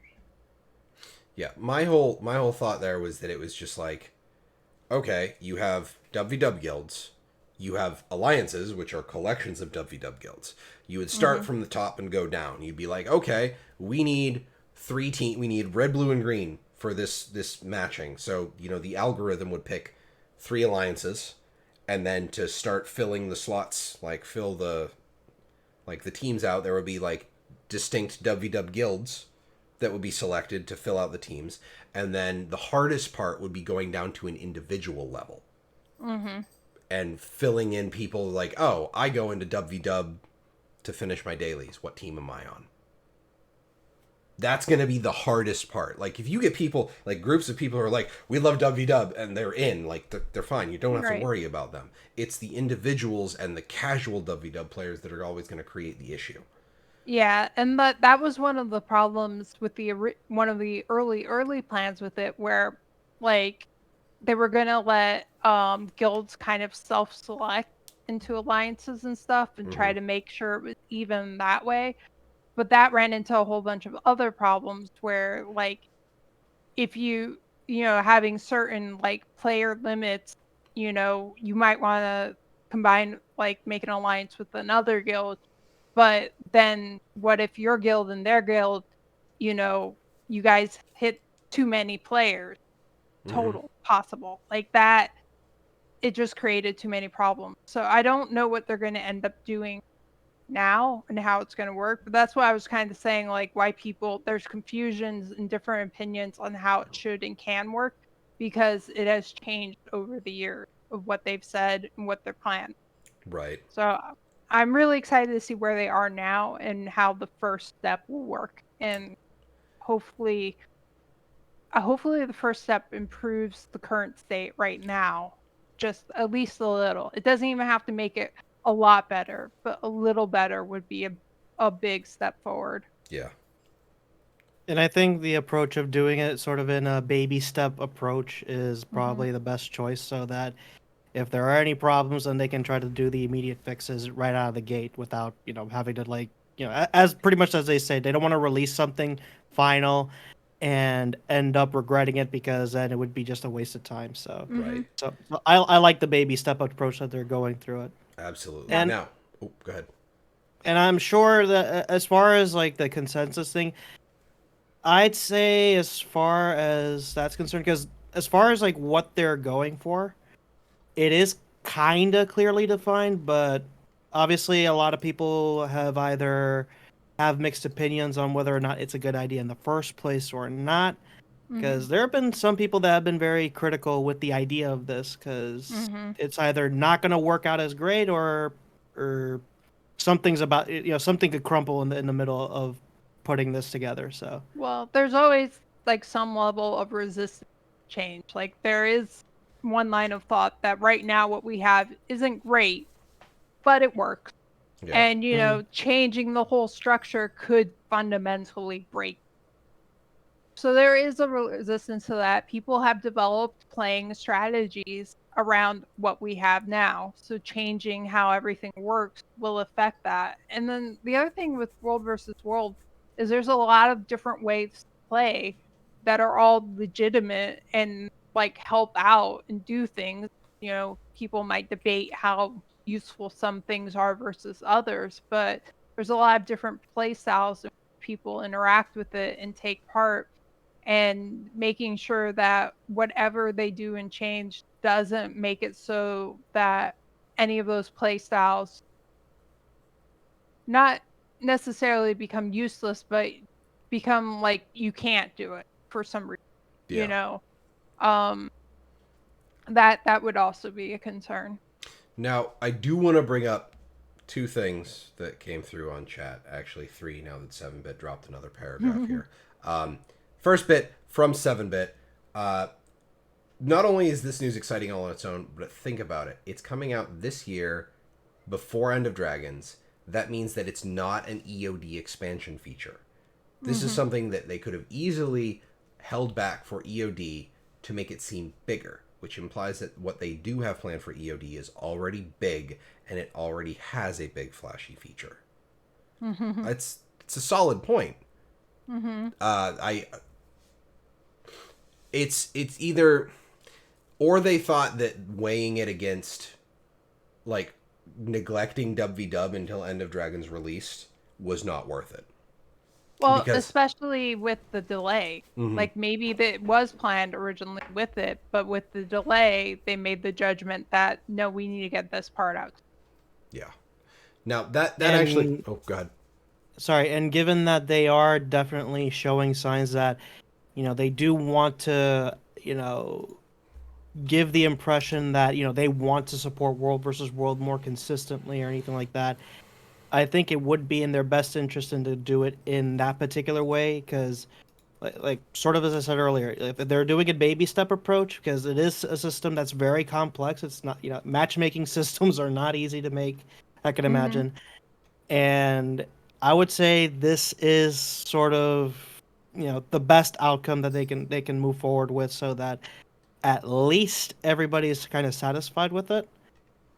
S1: my whole thought there was that it was just like, okay, you have WW guilds, you have alliances, which are collections of WW guilds. You would start from the top and go down. You'd be like, okay, we need we need red, blue, and green for this matching. So, the algorithm would pick 3 alliances, and then to start filling the slots, like fill the teams out, there would be like distinct WW guilds that would be selected to fill out the teams. And then the hardest part would be going down to an individual level.
S2: Mm-hmm.
S1: And filling in people like, oh, I go into WW to finish my dailies. What team am I on? That's going to be the hardest part. Like, if you get people, like groups of people who are like, we love WW, and they're in, like, they're fine. You don't have to worry about them. It's the individuals and the casual WW players that are always going to create the issue.
S2: Yeah, and that was one of the problems with one of the early plans with it, where like they were gonna let guilds kind of self-select into alliances and stuff and try to make sure it was even that way. But that ran into a whole bunch of other problems where like if having certain like player limits, you might want to combine, like make an alliance with another guild. But then what if your guild and their guild, you guys hit too many players total possible like that? It just created too many problems. So I don't know what they're going to end up doing now and how it's going to work. But that's why I was kind of saying, like, why there's confusions and different opinions on how it should and can work, because it has changed over the years of what they've said and what they're planning.
S1: Right.
S2: So I'm really excited to see where they are now and how the first step will work. And hopefully the first step improves the current state right now, just at least a little. It doesn't even have to make it a lot better, but a little better would be a big step forward.
S1: Yeah.
S3: And I think the approach of doing it sort of in a baby step approach is
S2: Mm-hmm.
S3: probably the best choice, so that if there are any problems, then they can try to do the immediate fixes right out of the gate without, having to as pretty much as they say, they don't want to release something final and end up regretting it, because then it would be just a waste of time. So,
S1: Right.
S3: so I like the baby step approach that they're going through it.
S1: Absolutely.
S3: And-
S1: Now, go ahead.
S3: And I'm sure that as far as like the consensus thing, I'd say as far as that's concerned, because as far as like what they're going for, it is kind of clearly defined, but obviously a lot of people have mixed opinions on whether or not it's a good idea in the first place or not. Because there have been some people that have been very critical with the idea of this, because it's either not going to work out as great, or something's about, something could crumble in the middle of putting this together. So
S2: Well, there's always like some level of resistance to change. Like there is one line of thought that right now what we have isn't great, but it works.
S1: Yeah.
S2: And changing the whole structure could fundamentally break. So there is a resistance to that. People have developed playing strategies around what we have now. So changing how everything works will affect that. And then the other thing with World versus World is there's a lot of different ways to play that are all legitimate and like help out and do things. People might debate how useful some things are versus others, but there's a lot of different play styles and people interact with it and take part, and making sure that whatever they do and change doesn't make it so that any of those play styles not necessarily become useless, but become like you can't do it for some reason.
S1: Yeah.
S2: That would also be a concern.
S1: Now, I do want to bring up two things that came through on chat. Actually, three, now that 7-Bit dropped another paragraph here. First bit from 7-Bit. Not only is this news exciting all on its own, but think about it. It's coming out this year before End of Dragons. That means that it's not an EOD expansion feature. This is something that they could have easily held back for EOD to make it seem bigger, which implies that what they do have planned for EOD is already big, and it already has a big flashy feature. It's a solid point. It's either, or they thought that weighing it against like neglecting dub until End of Dragons released was not worth it.
S2: Well,
S1: Because-
S2: especially with the delay. Like maybe that was planned originally with it, but with the delay, they made the judgment that no, we need to get this part out.
S1: Yeah. Now that
S3: And-
S1: actually. Oh, go ahead.
S3: sorry, and given that they are definitely showing signs that, they do want to, give the impression that, they want to support World versus World more consistently or anything like that, I think it would be in their best interest to do it in that particular way, because, like sort of as I said earlier, if they're doing a baby step approach, because it is a system that's very complex. It's not, matchmaking systems are not easy to make, I can imagine. And I would say this is sort of, the best outcome that they can move forward with, so that at least everybody is kind of satisfied with it,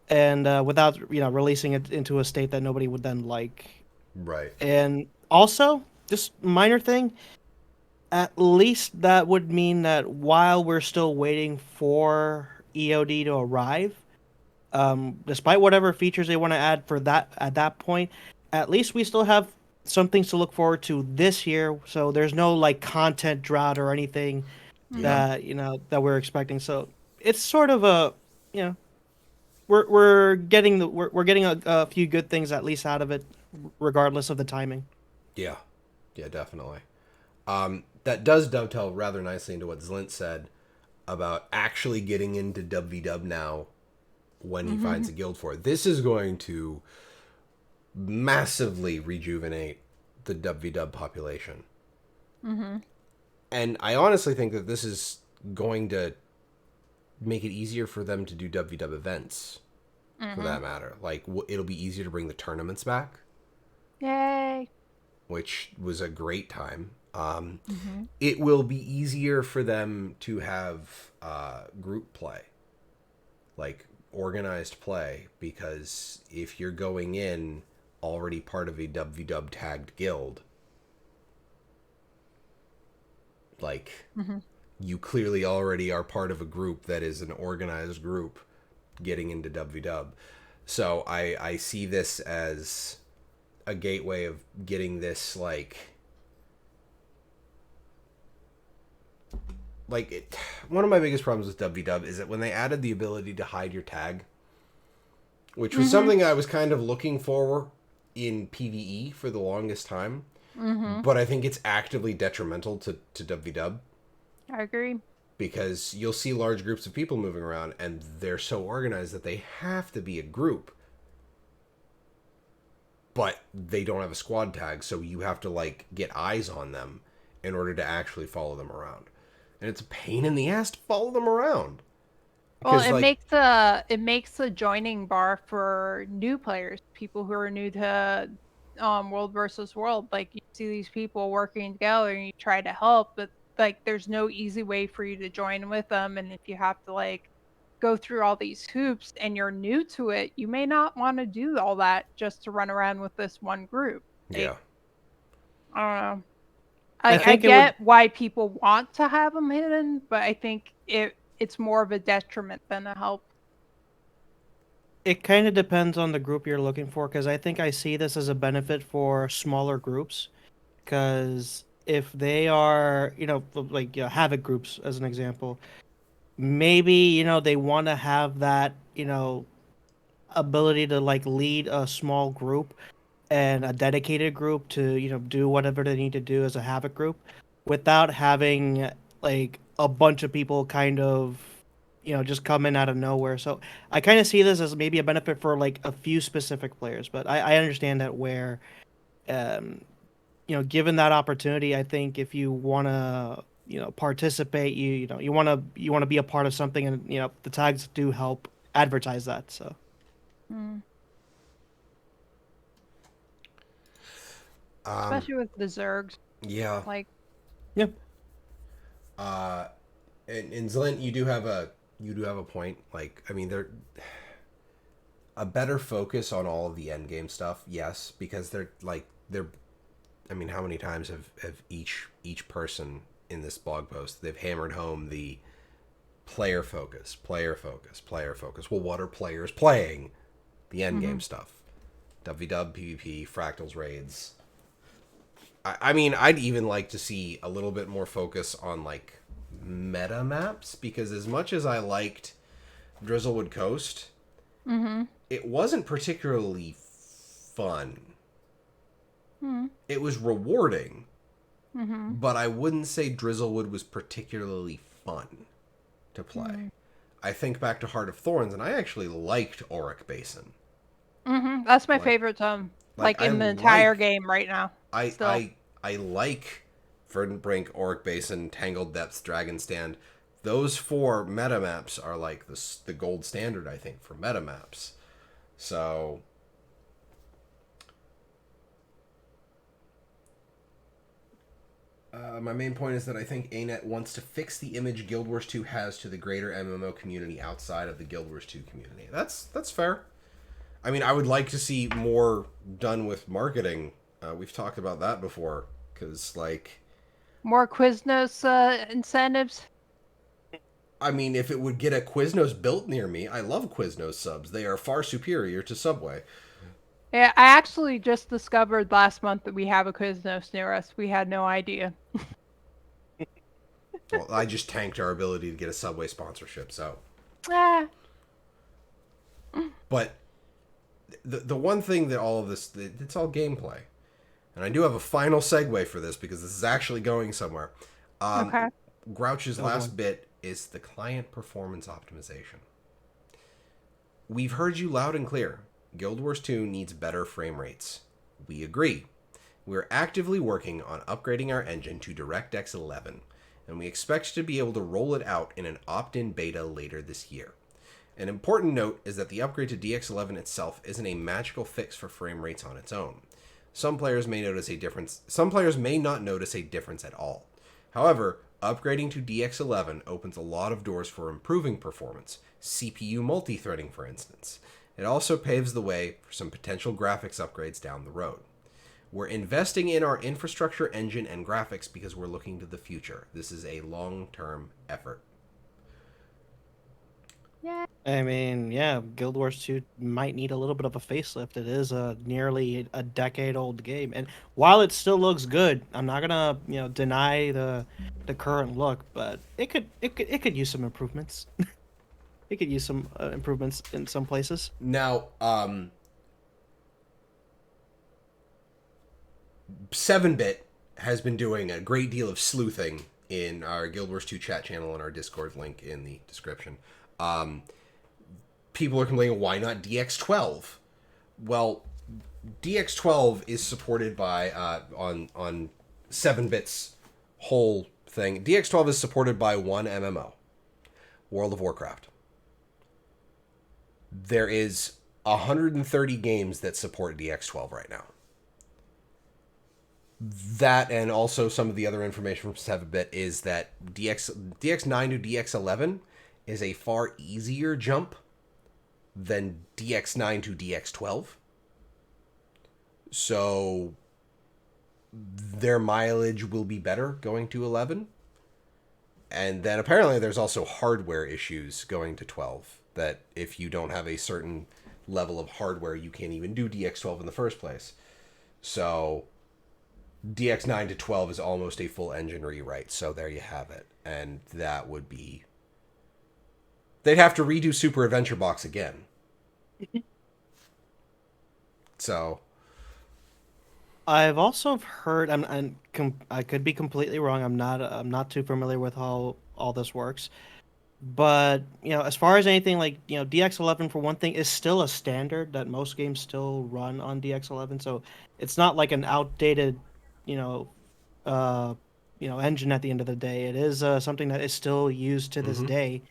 S3: and without releasing it into a state that nobody would then like.
S1: Right.
S3: And also, just minor thing, at least that would mean that while we're still waiting for EOD to arrive, despite whatever features they want to add for that at that point, at least we still have some things to look forward to this year. So there's no like content drought or anything that that we're expecting. So it's sort of a we're getting a few good things at least out of it, regardless of the timing.
S1: Yeah, definitely. That does dovetail rather nicely into what Zlint said about actually getting into dub now when he finds a guild for it. This is going to massively rejuvenate the dub population.
S2: Mm-hmm.
S1: And I honestly think that this is going to make it easier for them to do WW events, for that matter. Like, it'll be easier to bring the tournaments back,
S2: Yay.
S1: which was a great time.
S2: Mm-hmm.
S1: It will be easier for them to have group play, like organized play, because if you're going in already part of a WW tagged guild, like
S2: Mm-hmm.
S1: you clearly already are part of a group that is an organized group getting into WW. So I see this as a gateway of getting this one of my biggest problems with WW is that when they added the ability to hide your tag, which was something I was kind of looking for in PvE for the longest time, but I think it's actively detrimental to WW.
S2: I agree.
S1: Because you'll see large groups of people moving around and they're so organized that they have to be a group, but they don't have a squad tag, so you have to get eyes on them in order to actually follow them around, and it's a pain in the ass to follow them around.
S2: Well,
S1: Because
S2: it makes the joining bar for new players, people who are new to World versus World. Like, you see these people working together and you try to help, but there's no easy way for you to join with them. And if you have to go through all these hoops and you're new to it, you may not want to do all that just to run around with this one group.
S1: yeah,
S2: I don't know.
S3: I
S2: I
S3: think it would.
S2: get why people want to have them hidden, but I think it's more of a detriment than a help.
S3: It kind of depends on the group you're looking for, because I think I see this as a benefit for smaller groups. Because if they are, Havoc groups, as an example, maybe, they want to have that, ability to lead a small group and a dedicated group to, do whatever they need to do as a Havoc group without having a bunch of people kind of just come in out of nowhere. So I kind of see this as maybe a benefit for a few specific players, but I understand that where um given that opportunity, I think if you want to participate, you want to be a part of something, and the tags do help advertise that. So
S2: Mm.
S1: um,
S2: Especially with the Zergs.
S1: yeah.
S2: Like,
S3: yeah.
S1: Uh, and Zlint, you do have a point. I mean, they're a better focus on all of the end game stuff. Yes, because they're. I mean, how many times have each person in this blog post, they've hammered home the player focus, player focus, player focus. Well, what are players playing? The end game stuff. WW, PvP, Fractals, raids. I mean, I'd even like to see a little bit more focus on meta maps, because as much as I liked Drizzlewood Coast, it wasn't particularly fun. It was rewarding, but I wouldn't say Drizzlewood was particularly fun to play. I think back to Heart of Thorns, and I actually liked Auric Basin.
S2: that's my favorite in the entire game right now.
S1: I like Verdant Brink, Auric Basin, Tangled Depths, Dragon Stand. Those 4 meta maps are the gold standard, I think, for meta maps. So my main point is that I think ArenaNet wants to fix the image Guild Wars 2 has to the greater MMO community outside of the Guild Wars 2 community. That's fair. I mean, I would like to see more done with marketing. We've talked about that before, because
S2: more Quiznos incentives.
S1: I mean, if it would get a Quiznos built near me, I love Quiznos subs. They are far superior to Subway.
S2: Yeah, I actually just discovered last month that we have a Quiznos near us. We had no idea.
S1: Well, I just tanked our ability to get a Subway sponsorship, so.
S2: Ah.
S1: But the one thing that all of this, it's all gameplay. And I do have a final segue for this, because this is actually going somewhere.
S2: Okay.
S1: Grouch's last bit is the client performance optimization. We've heard you loud and clear. Guild Wars 2 needs better frame rates. We agree. We're actively working on upgrading our engine to DirectX 11, and we expect to be able to roll it out in an opt-in beta later this year. An important note is that the upgrade to DX11 itself isn't a magical fix for frame rates on its own. Some players may notice a difference. Some players may not notice a difference at all. However, upgrading to DX11 opens a lot of doors for improving performance, CPU multi-threading for instance. It also paves the way for some potential graphics upgrades down the road. We're investing in our infrastructure, engine, and graphics because we're looking to the future. This is a long-term effort.
S2: Yeah.
S3: I mean, yeah, Guild Wars 2 might need a little bit of a facelift. It is a nearly a decade-old game, and while it still looks good, I'm not gonna, deny the current look, but it could use some improvements. It could use some improvements in some places.
S1: Now, 7-Bit has been doing a great deal of sleuthing in our Guild Wars 2 chat channel and our Discord link in the description. People are complaining, why not DX12? Well, DX12 is supported by, on 7-Bit's whole thing, DX12 is supported by one MMO, World of Warcraft. There is 130 games that support DX12 right now. That, and also some of the other information from 7-Bit, is that DX9 to DX11 is a far easier jump than DX9 to DX12. So their mileage will be better going to 11. And then apparently there's also hardware issues going to 12, that if you don't have a certain level of hardware, you can't even do DX12 in the first place. So DX9 to 12 is almost a full engine rewrite, so there you have it. And that would be... They'd have to redo Super Adventure Box again. So...
S3: I've also heard, I could be completely wrong. I'm not too familiar with how all this works, but as far as anything like DX11 for one thing is still a standard that most games still run on DX11, so it's not like an outdated, engine at the end of the day. It is something that is still used to this day.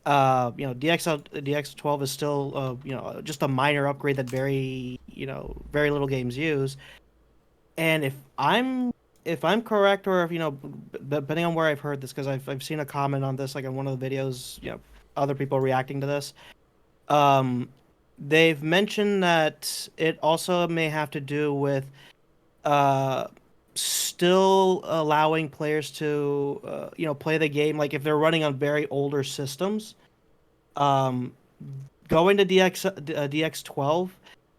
S3: DX12 is still just a minor upgrade that very little games use. And if I'm correct, or if depending on where I've heard this, because I've seen a comment on this, like in one of the videos, other people reacting to this, they've mentioned that it also may have to do with still allowing players to play the game, like if they're running on very older systems. Going to DX12,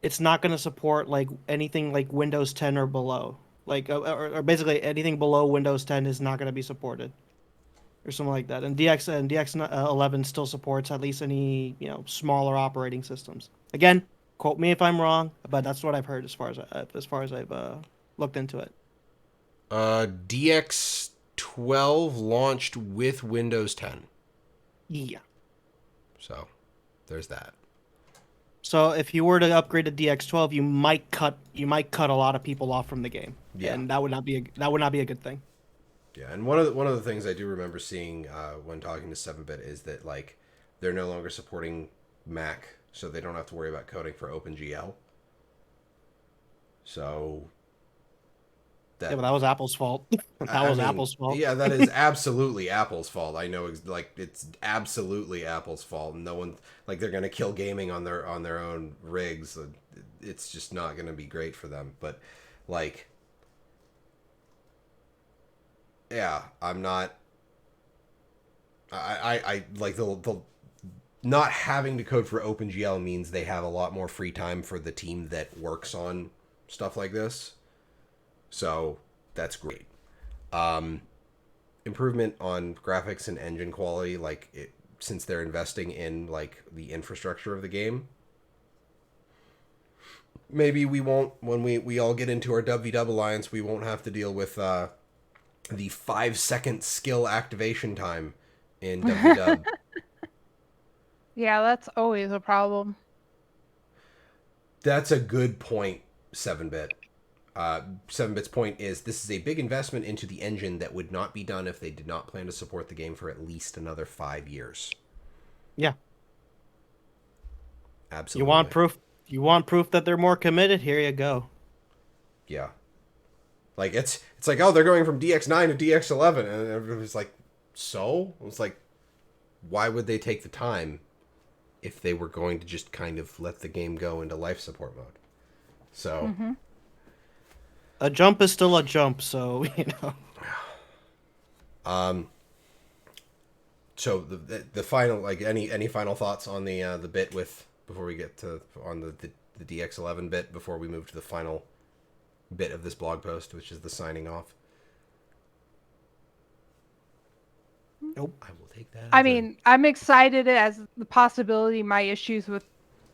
S3: it's not going to support like anything like Windows 10 or below. Like or basically anything below Windows 10 is not going to be supported, or something like that. And DX11 still supports at least any smaller operating systems. Again, quote me if I'm wrong, but that's what I've heard as far as I've looked into it.
S1: DX12 launched with Windows 10.
S3: Yeah.
S1: So, there's that.
S3: So if you were to upgrade to DX12, you might cut a lot of people off from the game.
S1: Yeah.
S3: And that would not be a good thing.
S1: Yeah, and one of the things I do remember seeing when talking to 7-Bit is that like they're no longer supporting Mac, so they don't have to worry about coding for OpenGL. So
S3: yeah, but that was Apple's fault. Apple's fault.
S1: Yeah, that is absolutely Apple's fault. I know, like, it's absolutely Apple's fault. No one, like, they're gonna kill gaming on their own rigs. It's just not gonna be great for them. But like, yeah, I'm not. I like the not having to code for OpenGL means they have a lot more free time for the team that works on stuff like this. So that's great. Improvement on graphics and engine quality, like since they're investing in like the infrastructure of the game. Maybe we won't, when we all get into our WW alliance, we won't have to deal with the 5-second skill activation time in WW.
S2: Yeah, that's always a problem.
S1: That's a good point, 7-Bit. 7-Bit's point is this is a big investment into the engine that would not be done if they did not plan to support the game for at least another 5 years.
S3: Yeah.
S1: Absolutely.
S3: You want proof? You want proof that they're more committed? Here you go.
S1: Yeah. Like, it's like, oh, they're going from DX9 to DX11. And everybody's like, so? It's like, why would they take the time if they were going to just kind of let the game go into life support mode? So...
S3: A jump is still a jump, so, you know.
S1: So the final, like, any final thoughts on the bit with before we get to on the DX11 bit before we move to the final bit of this blog post, which is the signing off?
S3: Nope.
S1: I will take that.
S2: I mean, I'm excited as the possibility my issues with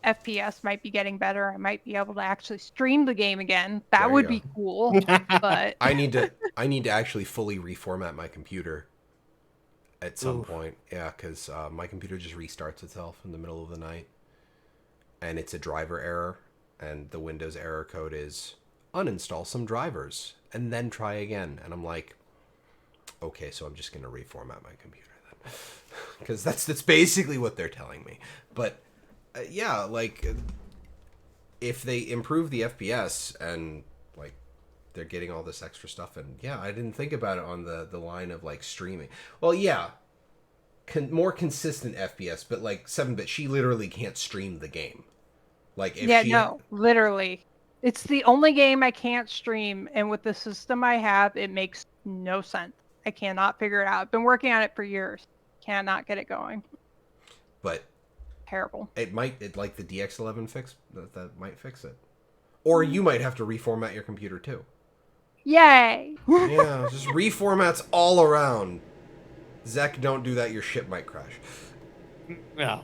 S2: FPS might be getting better. I might be able to actually stream the game again. That
S1: There you
S2: would
S1: go.
S2: be cool. But
S1: I need to actually fully reformat my computer at some point. Yeah, because my computer just restarts itself in the middle of the night, and it's a driver error, and the Windows error code is uninstall some drivers and then try again. And I'm like, okay, so I'm just gonna reformat my computer then, because that's basically what they're telling me. But yeah, like if they improve the FPS and like they're getting all this extra stuff, and yeah, I didn't think about it on the line of like streaming. Well, yeah, more consistent FPS, but like 7-Bit, she literally can't stream the game. Like if
S2: no, literally, it's the only game I can't stream, and with the system I have, it makes no sense. I cannot figure it out. I've been working on it for years. Cannot get it going.
S1: But
S2: terrible.
S1: It like the DX11 fix that might fix it, or you might have to reformat your computer too.
S2: Yay!
S1: Yeah, just reformats all around. Zek, don't do that. Your ship might crash.
S3: No.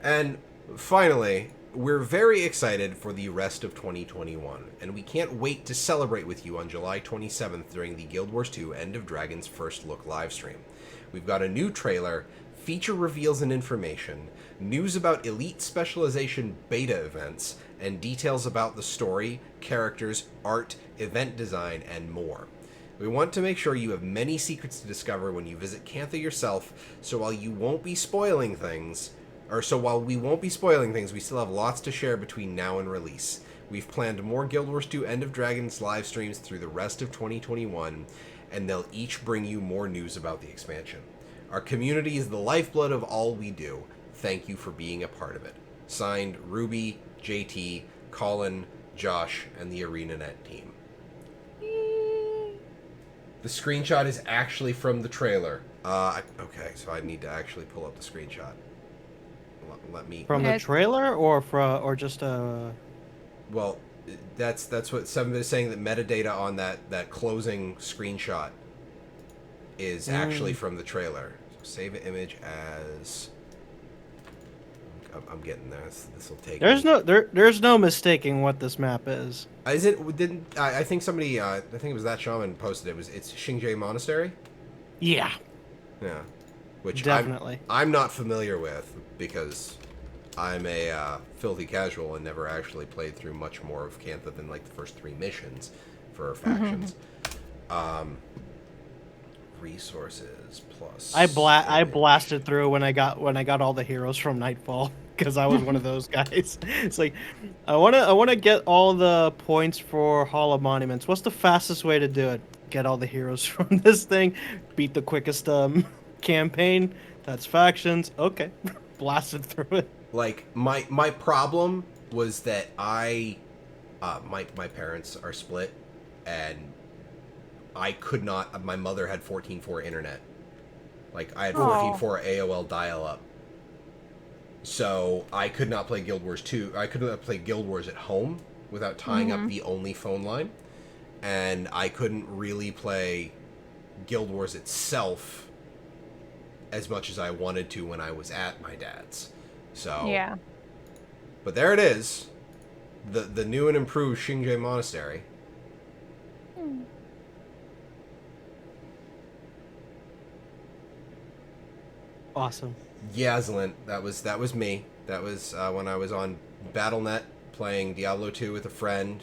S1: And finally, we're very excited for the rest of 2021, and we can't wait to celebrate with you on July 27th during the Guild Wars 2 End of Dragon's First Look livestream. We've got a new trailer, feature reveals and information, news about Elite Specialization beta events, and details about the story, characters, art, event design, and more. We want to make sure you have many secrets to discover when you visit Cantha yourself, so while we won't be spoiling things, we still have lots to share between now and release. We've planned more Guild Wars 2 End of Dragons live streams through the rest of 2021, and they'll each bring you more news about the expansion. Our community is the lifeblood of all we do. Thank you for being a part of it. Signed, Ruby, JT, Colin, Josh, and the ArenaNet team. The screenshot is actually from the trailer. Okay, so I need to actually pull up the screenshot. Let me...
S3: From the trailer or just a...
S1: Well, that's what 7-Bit is saying, that metadata on that closing screenshot is actually from the trailer. So save an image as... I'm getting there. This will take...
S3: There's no mistaking what this map is.
S1: Is it? Didn't I think somebody? I think it was that shaman posted it. It's Xingje Monastery.
S3: Yeah.
S1: Yeah. Which
S3: definitely
S1: I'm not familiar with because I'm a filthy casual and never actually played through much more of Cantha than like the first 3 missions for factions. Resources plus.
S3: I blasted through when I got all the heroes from Nightfall because I was one of those guys. It's like I wanna get all the points for Hall of Monuments. What's the fastest way to do it? Get all the heroes from this thing, beat the quickest campaign. That's factions. Okay, blasted through it.
S1: Like my problem was that my parents are split, and I could not. My mother had 14.4 internet. Like I had 14.4 AOL dial-up. So I could not play Guild Wars 2. I could not play Guild Wars at home without tying up the only phone line, and I couldn't really play Guild Wars itself as much as I wanted to when I was at my dad's. So
S2: yeah.
S1: But there it is, the new and improved Xingje Monastery.
S3: Awesome.
S1: Yazlin, that was me. That was when I was on BattleNet playing Diablo 2 with a friend,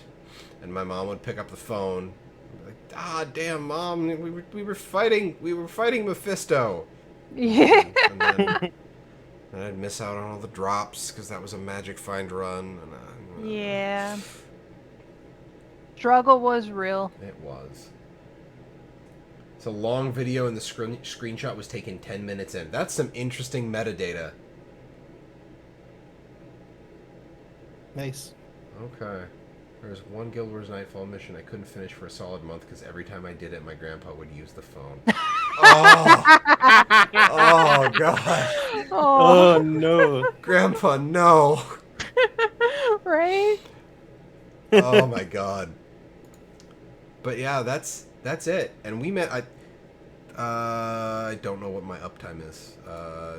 S1: and my mom would pick up the phone. Like, ah, damn, Mom, we were fighting Mephisto.
S2: Yeah.
S1: And then I'd miss out on all the drops because that was a magic find run. And,
S2: Yeah. Struggle was real.
S1: It was. It's a long video, and the screenshot was taken 10 minutes in. That's some interesting metadata.
S3: Nice.
S1: Okay. There's one Guild Wars Nightfall mission I couldn't finish for a solid month because every time I did it, my grandpa would use the phone. Oh! Oh, God.
S3: Oh no.
S1: Grandpa, no!
S2: Right?
S1: Oh, my God. But yeah, that's it. And we met... I don't know what my uptime is.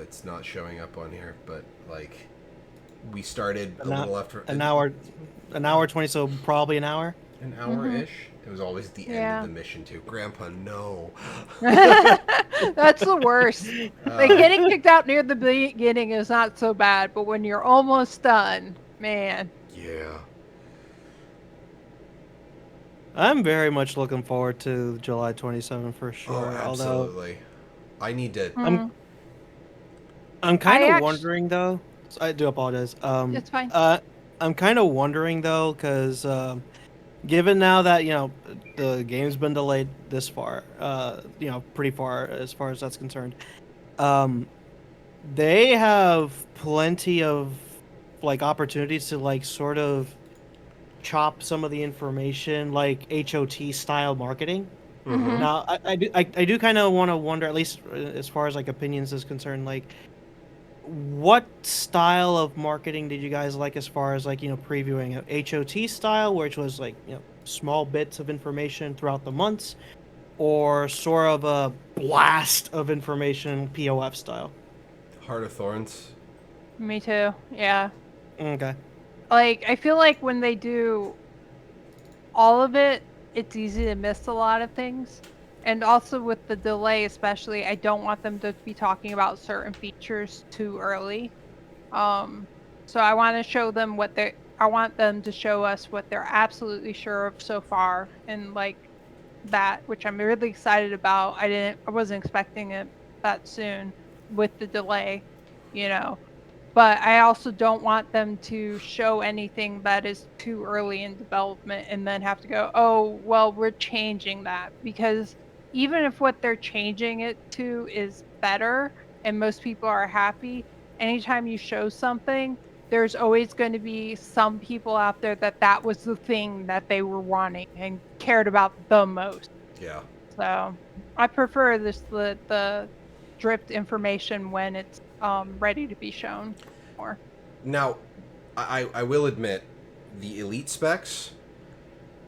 S1: It's not showing up on here, but, like... We started a little after...
S3: An hour 20, so probably an hour?
S1: An hour-ish. It was always at the end
S2: Yeah.
S1: of the mission, too. Grandpa, no.
S2: That's the worst. Like, getting kicked out near the beginning is not so bad, but when you're almost done, man.
S1: Yeah.
S3: I'm very much looking forward to July 27 for sure.
S1: Oh, absolutely. I need to...
S2: Mm,
S3: I'm kind
S2: I
S3: of wondering though. I do apologize.
S2: It's fine.
S3: I'm kind of wondering though, because given now that the game's been delayed this far, pretty far as that's concerned, they have plenty of like opportunities to like sort of chop some of the information like HOT style marketing.
S2: Mhm.
S3: Now, I do kind of want to wonder, at least as far as like opinions is concerned, like what style of marketing did you guys like as far as like previewing HOT style, which was like small bits of information throughout the months, or sort of a blast of information POF style?
S1: Heart of Thorns.
S2: Me too. Yeah.
S3: Okay.
S2: Like, I feel like when they do all of it, it's easy to miss a lot of things. And also with the delay especially, I don't want them to be talking about certain features too early. So I want to show them I want them to show us what they're absolutely sure of so far, and like that, which I'm really excited about. I wasn't expecting it that soon with the delay, But I also don't want them to show anything that is too early in development and then have to go, oh, well, we're changing that. Because even if what they're changing it to is better and most people are happy, anytime you show something, there's always going to be some people out there that was the thing that they were wanting and cared about the most.
S1: Yeah.
S2: So I prefer the dripped information when it's ready to be shown more.
S1: Now, I will admit, the elite specs,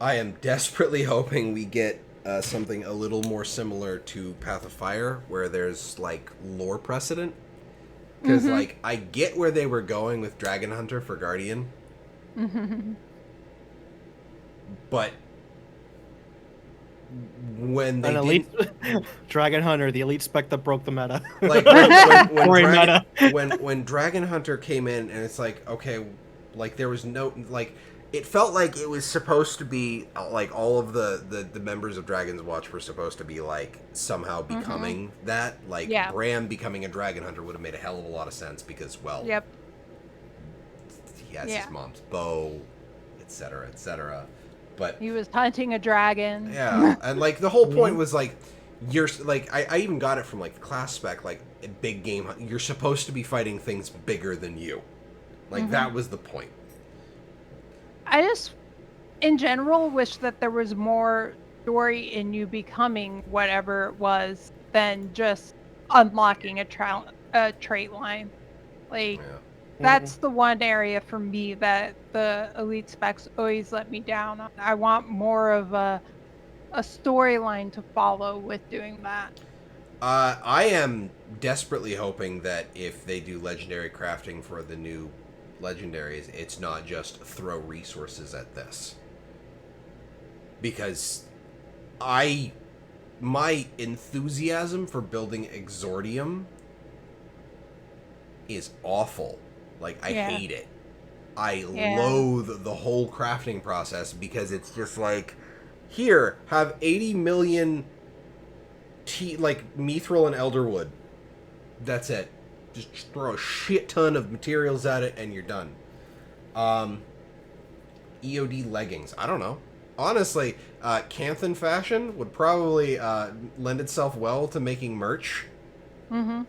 S1: I am desperately hoping we get something a little more similar to Path of Fire, where there's like lore precedent. Because like I get where they were going with Dragon Hunter for Guardian, but when they
S3: elite Dragon Hunter, the elite spec that broke the meta.
S1: like when Dragon Hunter came in, and it's like, okay, like there was no, like it felt like it was supposed to be like all of the members of Dragon's Watch were supposed to be like somehow becoming that, like Bram becoming a Dragon Hunter would have made a hell of a lot of sense because, well, he has his mom's bow, etc., etc. But
S2: he was hunting a dragon.
S1: Yeah, and like the whole point was like, you're like I even got it from like the class spec, like a big game. You're supposed to be fighting things bigger than you, like that was the point.
S2: I just, in general, wish that there was more story in you becoming whatever it was than just unlocking a trait line. Like, that's the one area for me that the elite specs always let me down on. I want more of a storyline to follow with doing that.
S1: I am desperately hoping that if they do legendary crafting for the new legendaries, it's not just throw resources at this. Because my enthusiasm for building Exordium is awful. Like, I hate it. I
S2: Yeah.
S1: loathe the whole crafting process because it's just like, here, have 80 million mithril and elderwood. That's it. Just throw a shit ton of materials at it and you're done. EOD leggings. I don't know. Honestly, Canthan fashion would probably lend itself well to making merch.
S2: Mm-hmm.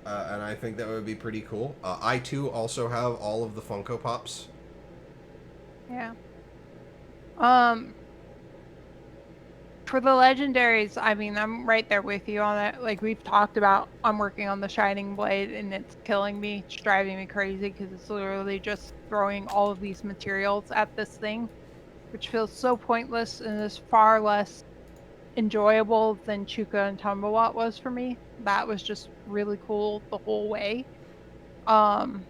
S1: And I think that would be pretty cool. I, too, also have all of the Funko Pops.
S2: Yeah. For the legendaries, I mean, I'm right there with you on it. Like we've talked about, I'm working on the Shining Blade, and it's killing me. It's driving me crazy because it's literally just throwing all of these materials at this thing, which feels so pointless and is far less enjoyable than Chuka and Tumblewat was for me. That was just really cool the whole way. Um,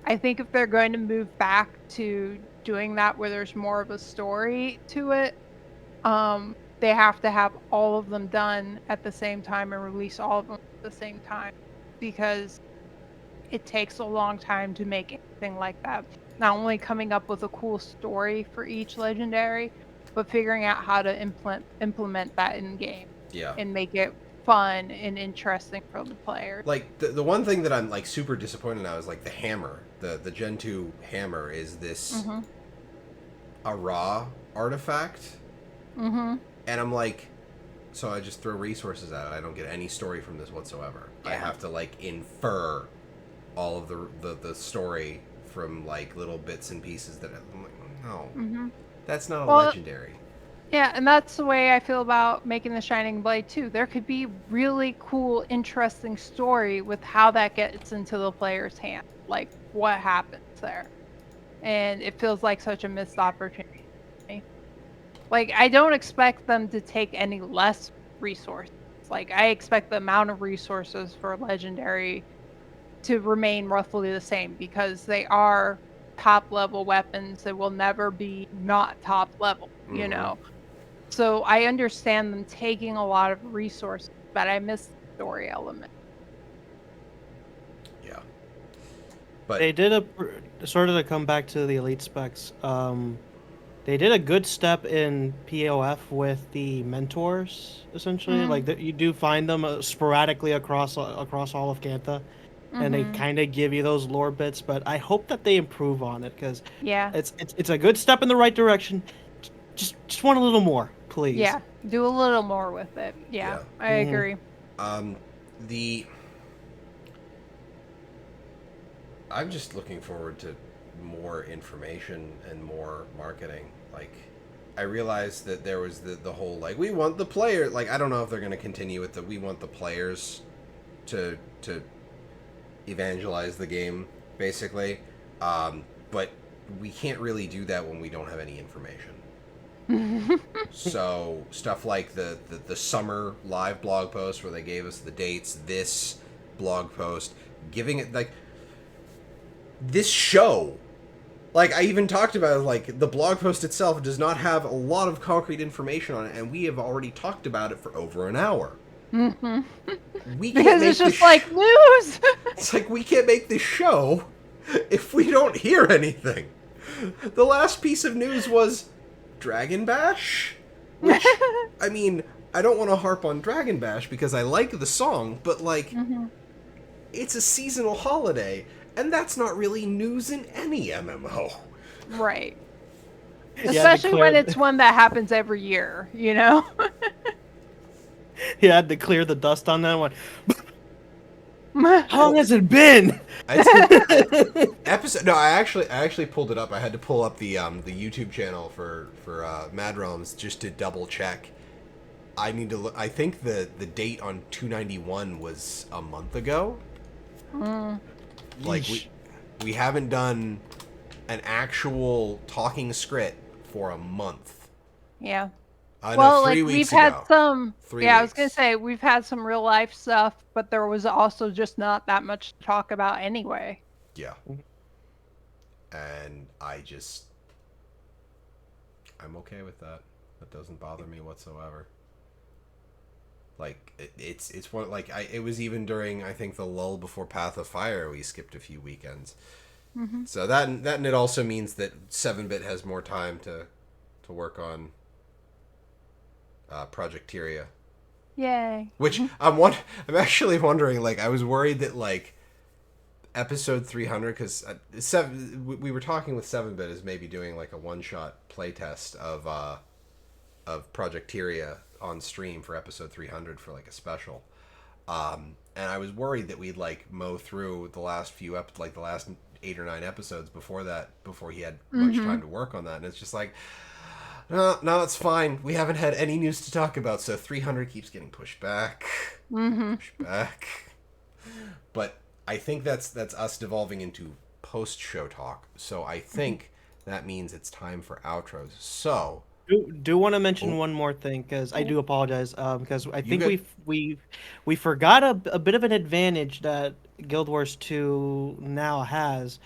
S2: I think if they're going to move back to doing that where there's more of a story to it, they have to have all of them done at the same time and release all of them at the same time because it takes a long time to make anything like that. Not only coming up with a cool story for each legendary, but figuring out how to implement that in game
S1: Yeah.
S2: and make it fun and interesting for the player.
S1: Like, the one thing that I'm, like, super disappointed now is, like, the hammer. The Gen 2 hammer is this
S2: Mm-hmm.
S1: a raw artifact.
S2: Mm-hmm.
S1: And I'm like, so I just throw resources at it. I don't get any story from this whatsoever. I
S2: Yeah.
S1: have to, like, infer all of the story from, like, little bits and pieces that I'm like, no.
S2: Mm-hmm.
S1: That's not a
S2: Well,
S1: legendary.
S2: yeah, and that's the way I feel about making the Shining Blade too. There could be really cool, interesting story with how that gets into the player's hand, like what happens there. And it feels like such a missed opportunity. Like I don't expect them to take any less resources. Like I expect the amount of resources for Legendary to remain roughly the same because they are top level weapons that will never be not top level, you
S1: Mhm.
S2: know. So I understand them taking a lot of resources, but I miss the story element.
S1: Yeah. But
S3: They did sort of to come back to the elite specs. They did a good step in POF with the mentors. Essentially,
S2: Mm.
S3: like you do find them sporadically across all of Cantha, and they
S2: Mm-hmm.
S3: kind of give you those lore bits. But I hope that they improve on it because
S2: Yeah.
S3: it's a good step in the right direction. Just want a little more, please.
S2: Yeah. Do a little more with it. Yeah.
S1: Yeah.
S2: I
S3: Mhm.
S2: agree.
S1: the I'm just looking forward to more information and more marketing. Like, I realized that there was the whole, like, we want the player, like, I don't know if they're going to continue with the we want the players to evangelize the game, basically. But we can't really do that when we don't have any information. So stuff like the summer live blog post where they gave us the dates, this blog post, giving it, like, this show, like, I even talked about, like, the blog post itself does not have a lot of concrete information on it, and we have already talked about it for over an hour.
S2: Mm-hmm.
S1: We can't
S2: Because
S1: make
S2: it's just
S1: this
S2: like news.
S1: It's like, we can't make this show if we don't hear anything. The last piece of news was Dragon Bash, which, I mean, I don't want to harp on Dragon Bash because I like the song, but, like, it's a seasonal holiday, and that's not really news in any MMO.
S2: Right.
S3: Yeah,
S2: Especially when
S3: declared-
S2: it's one that happens every year, you know?
S3: He had to clear the dust on that one. How long has it been?
S1: Episode. No, I actually pulled it up. I had to pull up the YouTube channel for Mad Realms just to double check. I need to look. I think the date on 291 was a month ago. Like, we haven't done an actual talking Skritt for a month.
S2: Yeah.
S1: No,
S2: Well,
S1: 3
S2: like
S1: weeks
S2: we've had
S1: ago.
S2: some.
S1: 3
S2: Yeah, I was gonna
S1: weeks.
S2: say we've had some real life stuff, but there was also just not that much to talk about anyway.
S1: Yeah. And I'm okay with that. That doesn't bother me whatsoever. Like, it's one, like, it was even during, I think, the lull before Path of Fire, we skipped a few weekends.
S2: Mm-hmm.
S1: So that and it also means that 7-bit has more time to work on Project Tyria.
S2: Yay.
S1: Which I'm actually wondering. Like, I was worried that like episode 300, because we were talking with 7-bit as maybe doing like a one-shot playtest of Project Tyria on stream for episode 300 for like a special. And I was worried that we'd like mow through the last like the last 8 or 9 episodes before he had much time to work on that. And it's just like, no, it's fine. We haven't had any news to talk about, so 300 keeps getting pushed back. Pushed back. But I think that's us devolving into post-show talk. So I think that means it's time for outros. So
S3: Do want to mention one more thing, because I do apologize, because I think we forgot a bit of an advantage that Guild Wars 2 now has,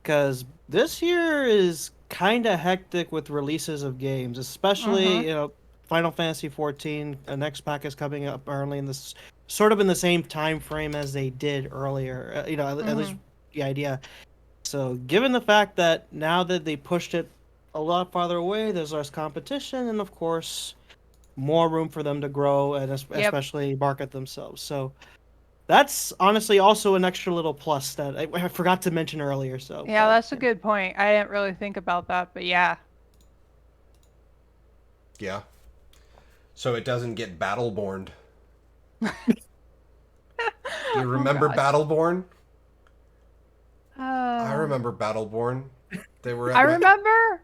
S3: because this year is kind of hectic with releases of games, especially Final Fantasy 14. The next pack is coming up early in this sort of in the same time frame as they did earlier. At least the idea. So, given the fact that now that they pushed it a lot farther away, there's less competition, and of course, more room for them to grow and especially market themselves. So, that's honestly also an extra little plus that I forgot to mention earlier. So,
S2: Yeah, that's a good point. I didn't really think about that, but yeah.
S1: yeah. So it doesn't get Battleborned. Do you remember Battleborn? I remember Battleborn. They were.
S2: I remember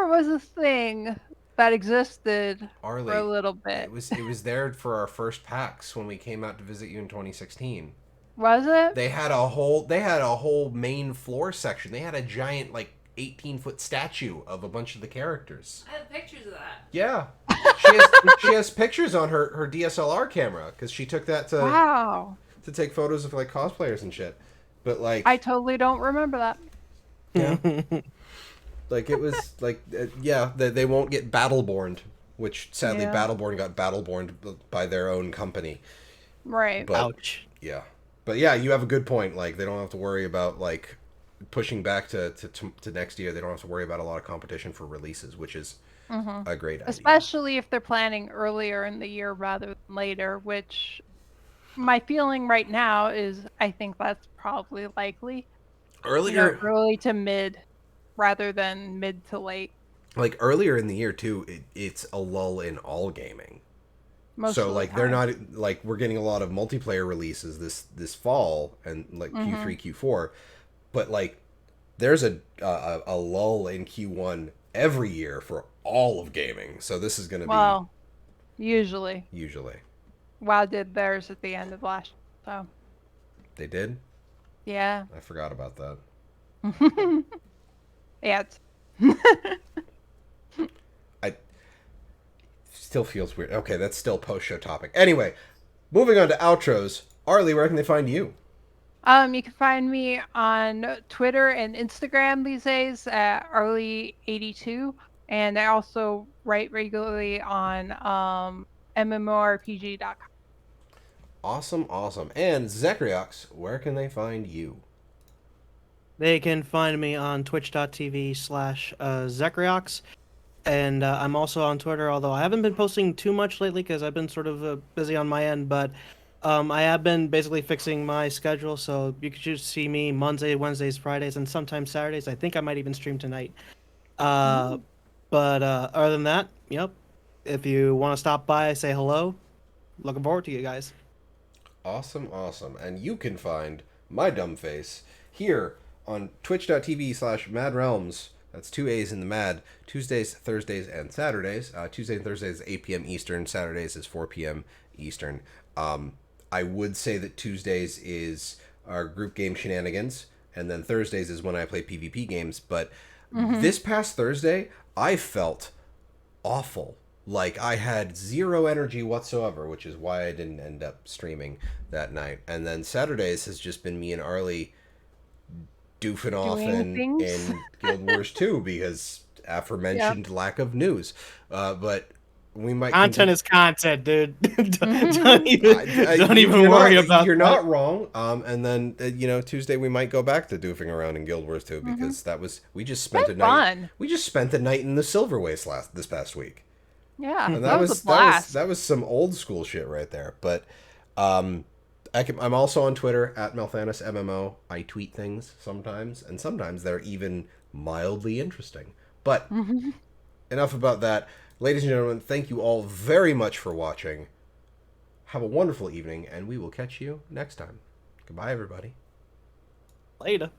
S2: it was a thing that existed for a little bit.
S1: It was there for our first PAX when we came out to visit you in 2016.
S2: Was it?
S1: They had a whole main floor section. They had a giant like 18-foot statue of a bunch of the characters.
S4: I have pictures of that.
S1: Yeah. She has pictures on her DSLR camera because she took that to take photos of like cosplayers and shit. But like
S2: I totally don't remember that.
S1: Yeah. Like it was like they won't get Battleborned, which sadly Battleborn got Battleborned by their own company.
S2: Right.
S1: But,
S3: ouch.
S1: Yeah. But yeah, you have a good point. Like they don't have to worry about like pushing back to next year. They don't have to worry about a lot of competition for releases, which is a great idea.
S2: Especially if they're planning earlier in the year rather than later, which my feeling right now is I think that's probably likely. Early to mid rather than mid to late.
S1: Like earlier in the year too, it's a lull in all gaming. So like they're not like we're getting a lot of multiplayer releases this fall and like Q3, Q4, but like there's a lull in Q1 every year for all of gaming. So this is going to be
S2: usually. WoW did theirs at the end of last year, so.
S1: They did?
S2: Yeah.
S1: I forgot about that.
S2: Yeah.
S1: I still feels weird. Okay, that's still post-show topic. Anyway, moving on to outros. Arlie, where can they find you?
S2: You can find me on Twitter and Instagram these days at Arlie82, and I also write regularly on MMORPG.com.
S1: Awesome. And ZeKrioX, where can they find you?
S3: They can find me on twitch.tv/ZeKrioX. And I'm also on Twitter, although I haven't been posting too much lately because I've been sort of busy on my end. But I have been basically fixing my schedule, so you can just see me Monday, Wednesdays, Fridays, and sometimes Saturdays. I think I might even stream tonight. But other than that, yep. If you want to stop by, say hello. Looking forward to you guys.
S1: Awesome. And you can find my dumb face here on twitch.tv/madrealms. That's 2 A's in the mad. Tuesdays, Thursdays, and Saturdays. Tuesdays and Thursdays is 8 p.m. Eastern. Saturdays is 4 p.m. Eastern. I would say that Tuesdays is our group game shenanigans, and then Thursdays is when I play PvP games. But this past Thursday, I felt awful. Like I had zero energy whatsoever, which is why I didn't end up streaming that night. And then Saturdays has just been me and Arlie doofing off in Guild Wars 2 because aforementioned lack of news. But we might
S3: Content is content, dude. don't
S1: I-
S3: even
S1: you're
S3: worry
S1: not,
S3: about
S1: You're
S3: that.
S1: not wrong. And then Tuesday we might go back to doofing around in Guild Wars 2 because we just spent a
S2: Been
S1: night.
S2: fun.
S1: We just spent the night in the Silver Waste this past week.
S2: Yeah,
S1: And
S2: that was a blast.
S1: that was some old school shit right there. But I'm also on Twitter at Malthanis MMO. I tweet things sometimes, and sometimes they're even mildly interesting. But enough about that. Ladies and gentlemen, thank you all very much for watching. Have a wonderful evening, and we will catch you next time. Goodbye, everybody.
S3: Later.